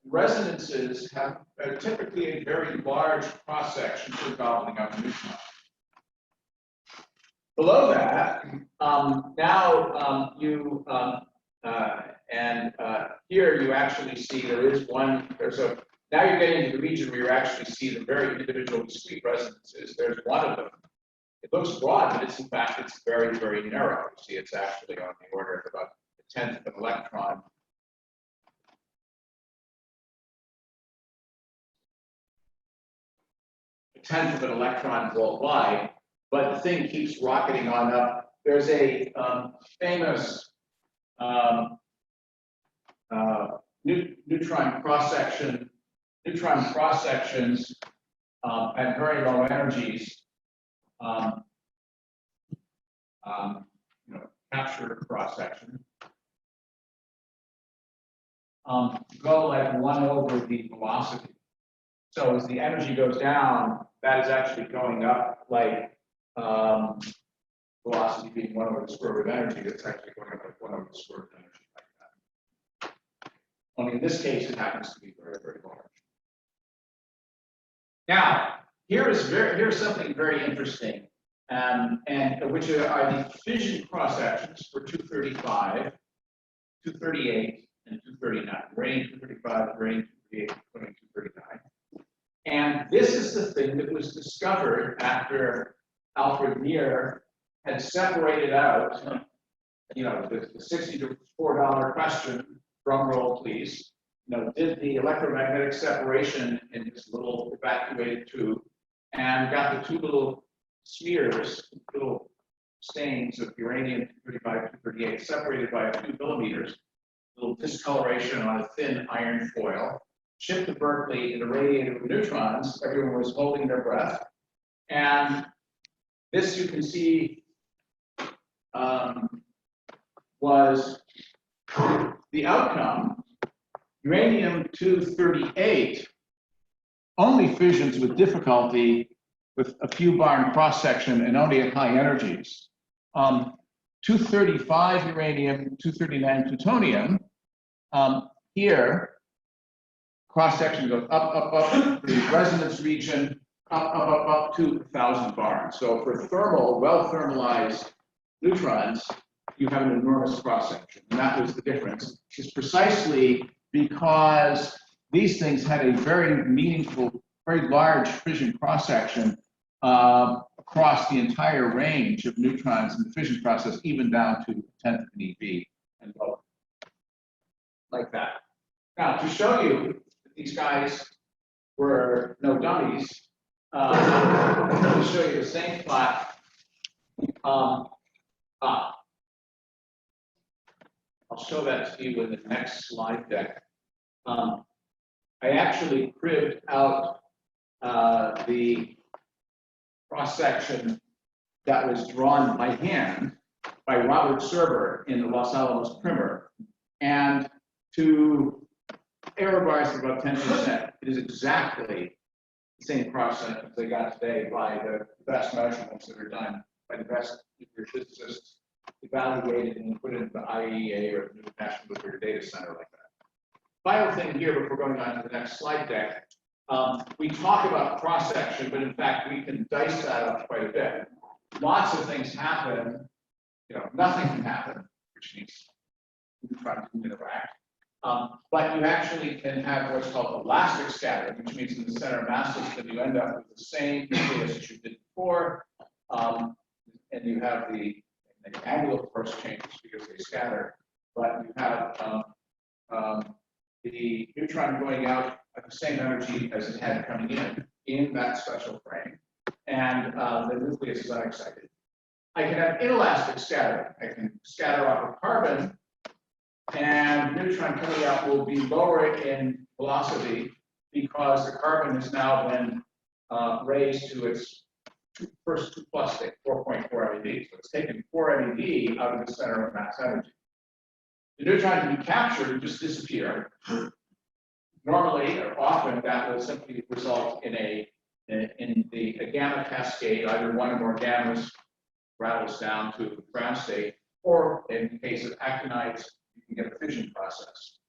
Resonances have typically a very large cross section for gobbling up neutrons. Below that, here you actually see now you're getting into the region where you actually see the very individual discrete resonances. There's one of them. It looks broad, but it's very, very narrow. You see, it's actually on the order of about a 10th of an electron. A 10th of an electron volt wide, but the thing keeps rocketing on up. There's a famous neutron cross sections at very low energies. Capture cross section. Go like 1 over the velocity. So as the energy goes down, that is actually going up like velocity being 1 over the square root of energy. That's actually going up like 1 over the square root of energy like that. Only in this case, it happens to be very, very large. Now, here's something very interesting, and which are the fission cross sections for 235, 238, and 239. Uranium 235, uranium 238, 239. And this is the thing that was discovered after Alfred Meyer had separated out, the $64 question, drum roll please, did the electromagnetic separation in this little evacuated tube and got the two little smears, little stains of uranium 235, 238 separated by a few millimeters, little discoloration on a thin iron foil, shipped to Berkeley and irradiated with neutrons. Everyone was holding their breath. And this you can see was the outcome. Uranium 238 only fissions with difficulty with a few barn cross section and only at high energies. 235 uranium, 239 plutonium, here cross section goes up, the resonance region, up to 1,000 barns. So for thermal, well thermalized neutrons, you have an enormous cross section. And that was the difference. It's precisely because these things had a very meaningful, very large fission cross section across the entire range of neutrons in the fission process, even down to 10th of an EV and lower, like that. Now, to show you that these guys were no dummies, let me show you the same plot. I'll show that to you in the next slide deck. I actually cribbed out the cross-section that was drawn by hand by Robert Serber in the Los Alamos Primer. And to error bars of about 10%, it is exactly the same cross-section they got today by the best measurements that are done by the best nuclear physicists evaluated and put into the IAEA or the National Nuclear Data Center like that. Final thing here before going on to the next slide deck, we talk about cross-section, but in fact, we can dice that up quite a bit. Lots of things happen, nothing can happen, which means neutrons can interact. But you actually can have what's called elastic scattering, which means in the center of mass system, you end up with the same nucleus as you did before. And you have the angle, of course, changes because they scatter, but you have the neutron going out at the same energy as it had coming in that special frame, and the nucleus is unexcited. I can have inelastic scattering. I can scatter off a carbon, and the neutron coming out will be lower in velocity because the carbon has now been raised to its first 2+ state, 4.4 MeV. So it's taken 4 MeV out of the center of mass energy. The neutron can be captured and just disappear. Normally, or often, that will simply result in a gamma cascade. Either one or more gammas rattles down to the ground state, or in the case of actinides, you can get a fission process.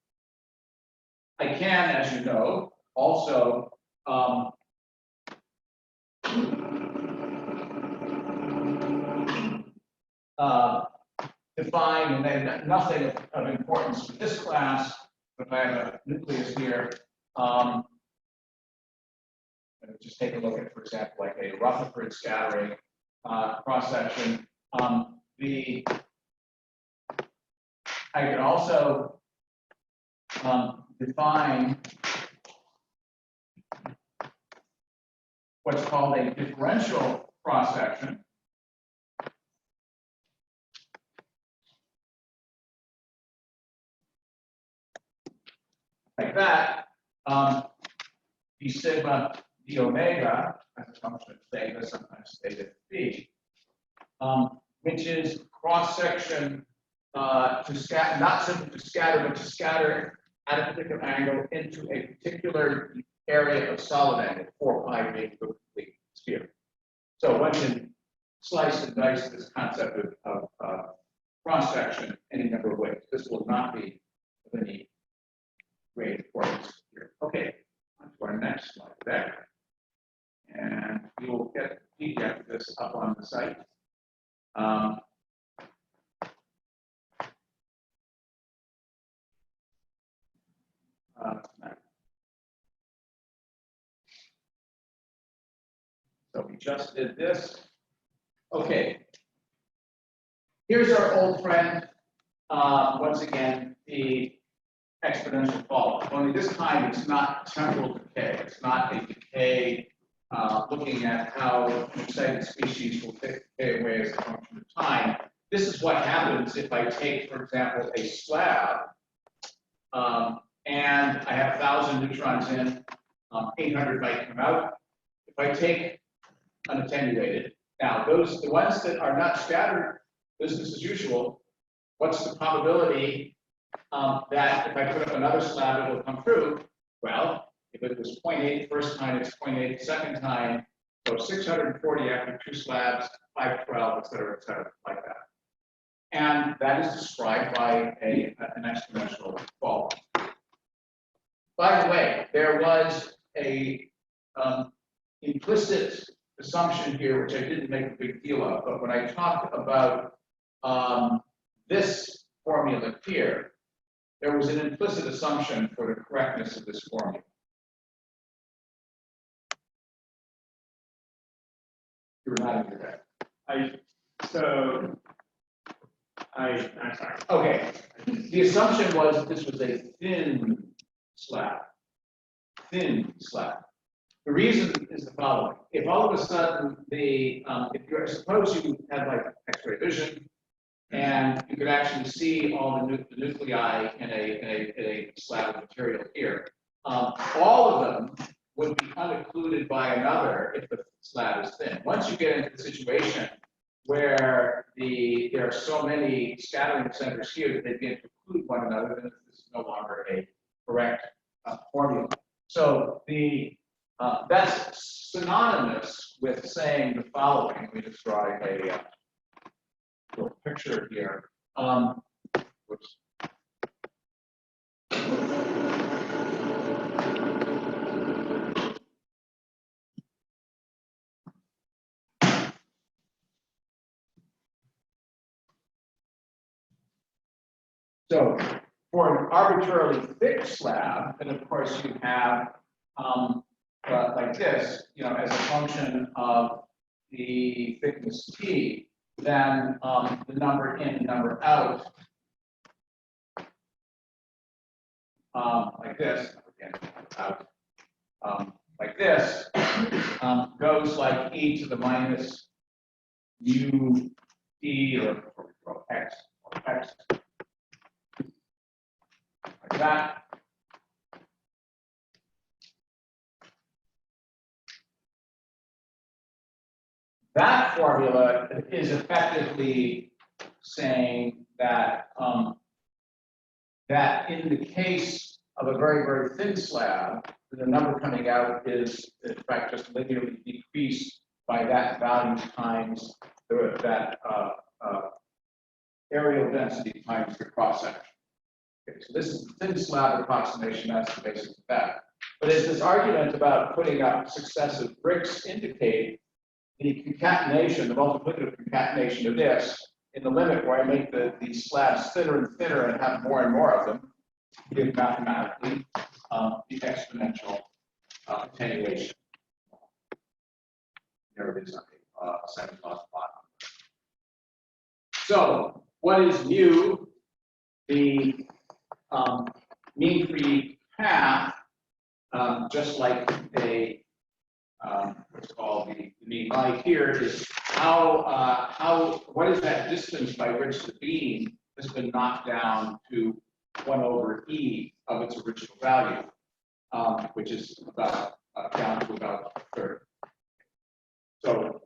I can, as you know, also define, and then nothing of importance for this class, but I have a nucleus here. Just take a look at, for example, like a Rutherford scattering cross-section. I can also define what's called a differential cross-section. Like that, d sigma d omega, as a function of theta, sometimes theta b, which is cross-section to scatter, not simply to scatter, but to scatter at a particular angle into a particular area of solid angle, 4 pi being the complete sphere. So one can slice and dice this concept of cross-section any number of ways. This will not be of any great importance here. Okay, on to our next slide there. And we will get the PDF of this up on the site. So we just did this. Okay. Here's our old friend. Once again, the exponential fall. Only this time it's not temporal decay. It's not a decay looking at how an excited species will decay away as a function of time. This is what happens if I take, for example, a slab and I have 1,000 neutrons in, 800 might come out. If I take unattenuated, now the ones that are not scattered, business as usual, what's the probability that if I put up another slab, it will come through? Well, if it was 0.8 the first time, it's 0.8 the second time, so 640 after 2 slabs, 512, et cetera, like that. And that is described by an exponential fall. By the way, there was a implicit assumption here, which I didn't make a big deal of, but when I talked about this formula here, there was an implicit assumption for the correctness of this formula. You're not into that. I'm sorry. Okay. The assumption was that this was a thin slab. Thin slab. The reason is the following. If all of a sudden suppose you had like X-ray vision, and you could actually see all the nuclei in a slab of material here. All of them would be unoccluded by another if the slab is thin. Once you get into the situation where there are so many scattering centers here that they begin to occlude one another, then this is no longer a correct formula. So that's synonymous with saying the following. Let me just draw a little picture here. Whoops. So For an arbitrarily thick slab, then of course you have, like this, you know, as a function of the thickness T, then the number in and number out, like this, again, out, like this, goes like e to the minus u t or x, like that. That formula is effectively saying that that in the case of a very, very thin slab, the number coming out is in fact just linearly decreased by that value times that areal density times the cross section. Okay, so this is the thin slab approximation, that's the basis of that. But as this argument about putting up successive bricks indicate, the concatenation, the multiplicative concatenation of this, in the limit where I make these slabs thinner and thinner and have more and more of them, give mathematically the exponential attenuation. There it is on the second class bottom. So what is mu? The mean free path, just like a what's called the mean line here, is what is that distance by which the beam has been knocked down to 1 over e of its original value, which is about down to about a third. So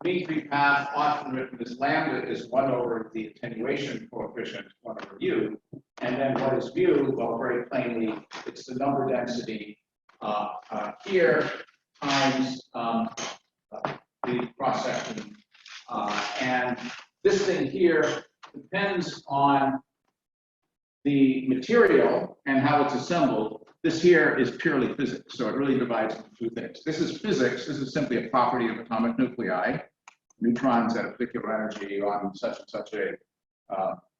mean free path, often written as lambda, is 1 over the attenuation coefficient, 1 over u. And then what is mu? Well, very plainly, it's the number density here times the cross section. And this thing here depends on the material and how it's assembled. This here is purely physics, so it really divides into two things. This is physics. This is simply a property of atomic nuclei. Neutrons at a particular energy on such and such a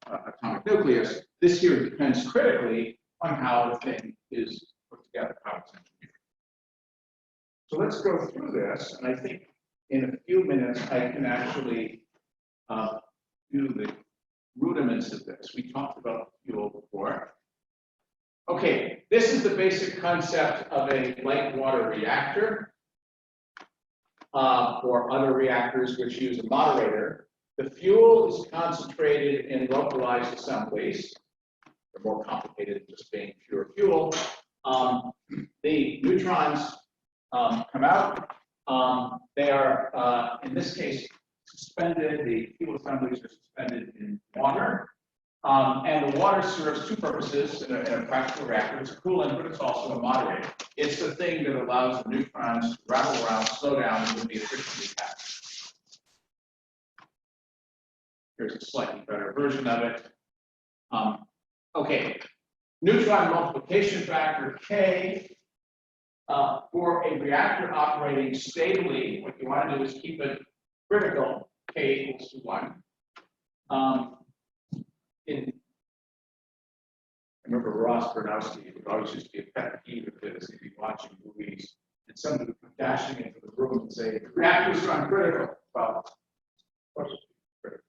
atomic nucleus. This here depends critically on how the thing is put together, how it's engineered. So let's go through this, and I think in a few minutes I can actually do the rudiments of this. We talked about fuel before. Okay, this is the basic concept of a light water reactor or other reactors which use a moderator. The fuel is concentrated in localized assemblies. They're more complicated than just being pure fuel. The neutrons come out. They are, in this case, suspended. The fuel assemblies are suspended in water. And the water serves two purposes in a practical reactor. It's a coolant, but it's also a moderator. It's the thing that allows the neutrons to rattle around, slow down, and be efficiently captured. Here's a slightly better version of it. Okay, neutron multiplication factor K. For a reactor operating stably, what you want to do is keep it critical, K equals to 1. I remember Ross Bernowski would always used to be a pet peeve of his. He'd be watching movies, and somebody would come dashing into the room and say, "The reactors are uncritical." Well, of course, critical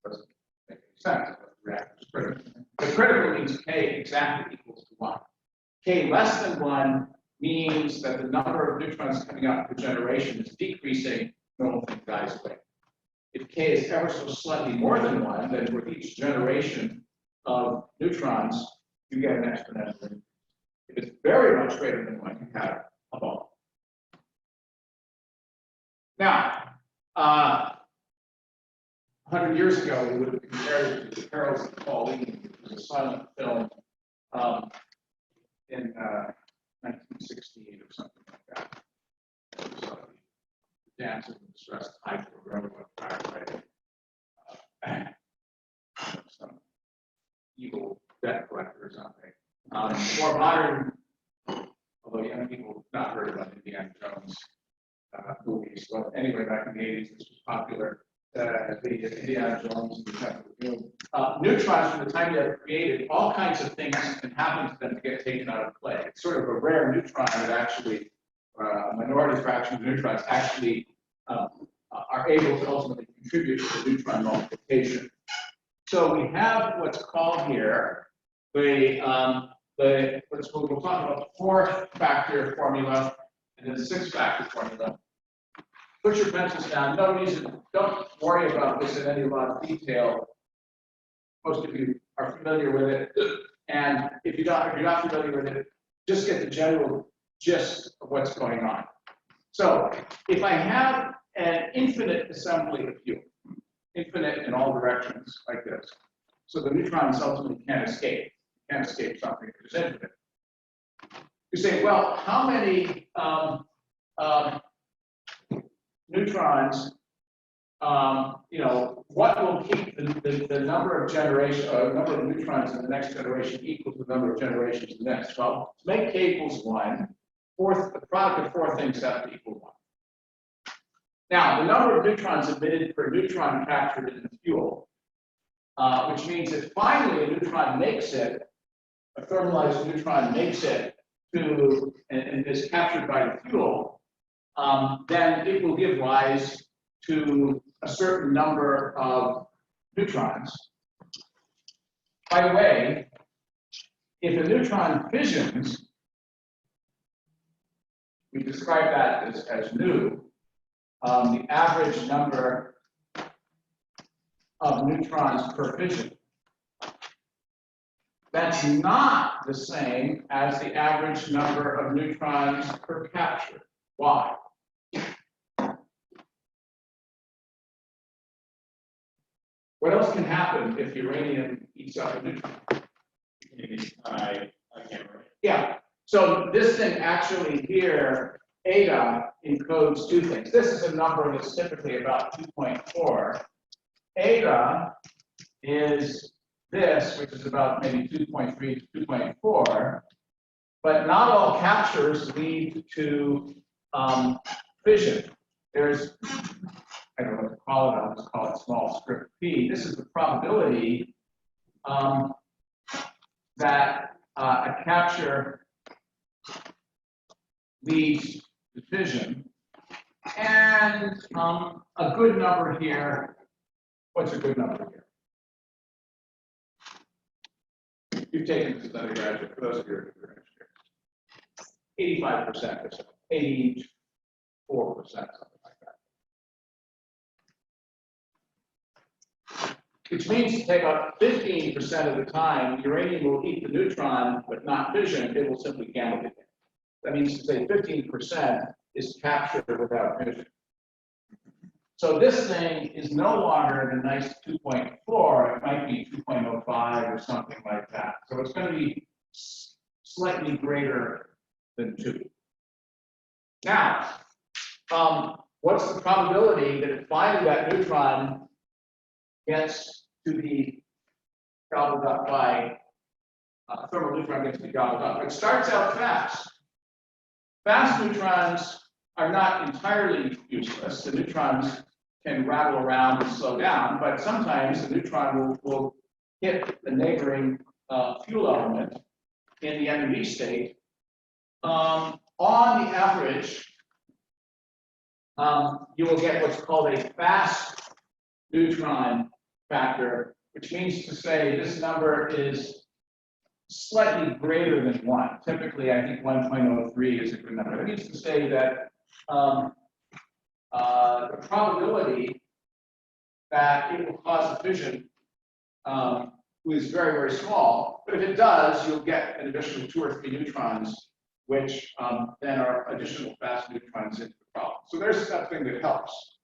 doesn't make any sense. The reactor is critical. But critical means K exactly equals to 1. K less than 1 means that the number of neutrons coming out per generation is decreasing, the whole thing dies away. If K is ever so slightly more than 1, then for each generation of neutrons, you get an exponential increase. If it's very much greater than 1, you have a bubble. Now, 100 years ago, we would have compared it to the Perils of Pauline, which was a silent film in 1916 or something like that. It was the dance of the distressed type or whatever some evil debt collector or something. More modern, although young people have not heard about Indiana Jones movies, but anyway, back in the 80s, this was popular. the Indiana Jones and the Temple of Doom. Neutrons, from the time they're created, all kinds of things can happen to them to get taken out of play. It's sort of a rare neutron that actually, a minority fraction of neutrons actually are able to ultimately contribute to the neutron multiplication. So we have what's called here we'll talk about the 4-factor formula and then the 6-factor formula. Put your pencils down. No reason, don't worry about this in any lot of detail. Most of you are familiar with it. And if you're not familiar with it, just get the general gist of what's going on. So if I have an infinite assembly of fuel, infinite in all directions like this, so the neutrons ultimately can't escape something that is infinite. You say, well, how many neutrons, what will keep the number of generations, number of neutrons in the next generation equal to the number of generations in the next? Well, to make k equals 1, the product of 4 things have to equal 1. Now, the number of neutrons emitted per neutron captured in the fuel, which means that finally a neutron makes it, a thermalized neutron makes it to, and is captured by the fuel, then it will give rise to a certain number of neutrons. By the way, if a neutron fissions, we describe that as nu, the average number of neutrons per fission. That's not the same as the average number of neutrons per capture. Why? What else can happen if uranium eats up a neutron? I can't remember. Yeah, so this thing actually here, eta, encodes 2 things. This is a number that's typically about 2.4. Eta is this, which is about maybe 2.3 to 2.4, but not all captures lead to fission. There's, I don't know what to call it, I'll just call it small script p. This is the probability that a capture leads to fission. And a good number here, what's a good number here? You've taken this as undergraduate, for those of you who are engineers. 85% or so, 84%, something like that. Which means to take about 15% of the time, uranium will eat the neutron, but not fission, it will simply gamma decay. That means to say 15% is captured without fission. So this thing is no longer the nice 2.4, it might be 2.05 or something like that. So it's going to be slightly greater than 2. Now, what's the probability that if finally that neutron gets to be gobbled up by, a thermal neutron gets to be gobbled up? It starts out fast. Fast neutrons are not entirely useless. The neutrons can rattle around and slow down, but sometimes the neutron will hit the neighboring fuel element in the NME state. On the average, you will get what's called a fast neutron factor, which means to say this number is slightly greater than 1. Typically, I think 1.03 is a good number. That means to say that the probability that it will cause a fission is very, very small. But if it does, you'll get an additional 2 or 3 neutrons, which then are additional fast neutrons into the problem. So there's something that helps.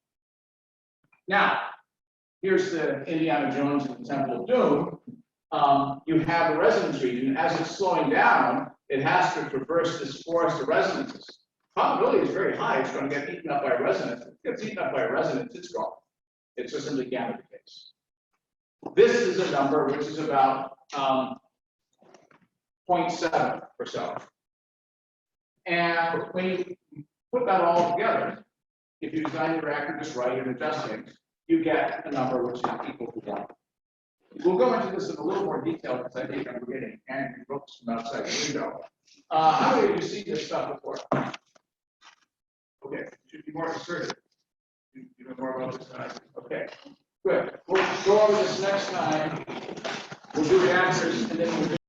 Now, here's the Indiana Jones and the Temple of Doom. You have a resonance region. As it's slowing down, it has to traverse this forest of resonances. Probability is very high. It's going to get eaten up by resonance. If it gets eaten up by resonance, it's gone. It's just simply gamma decays. This is a number which is about 0.7 or so. And when you put that all together, if you design your reactor just right and adjust things, you get a number which is equal to 1. We'll go into this in a little more detail because I think I'm getting angry books from outside the window. How many of you seen this stuff before? Okay, should be more assertive. You know more about this than I do. Okay, good. We'll go over this next time. We'll do the answers and then we'll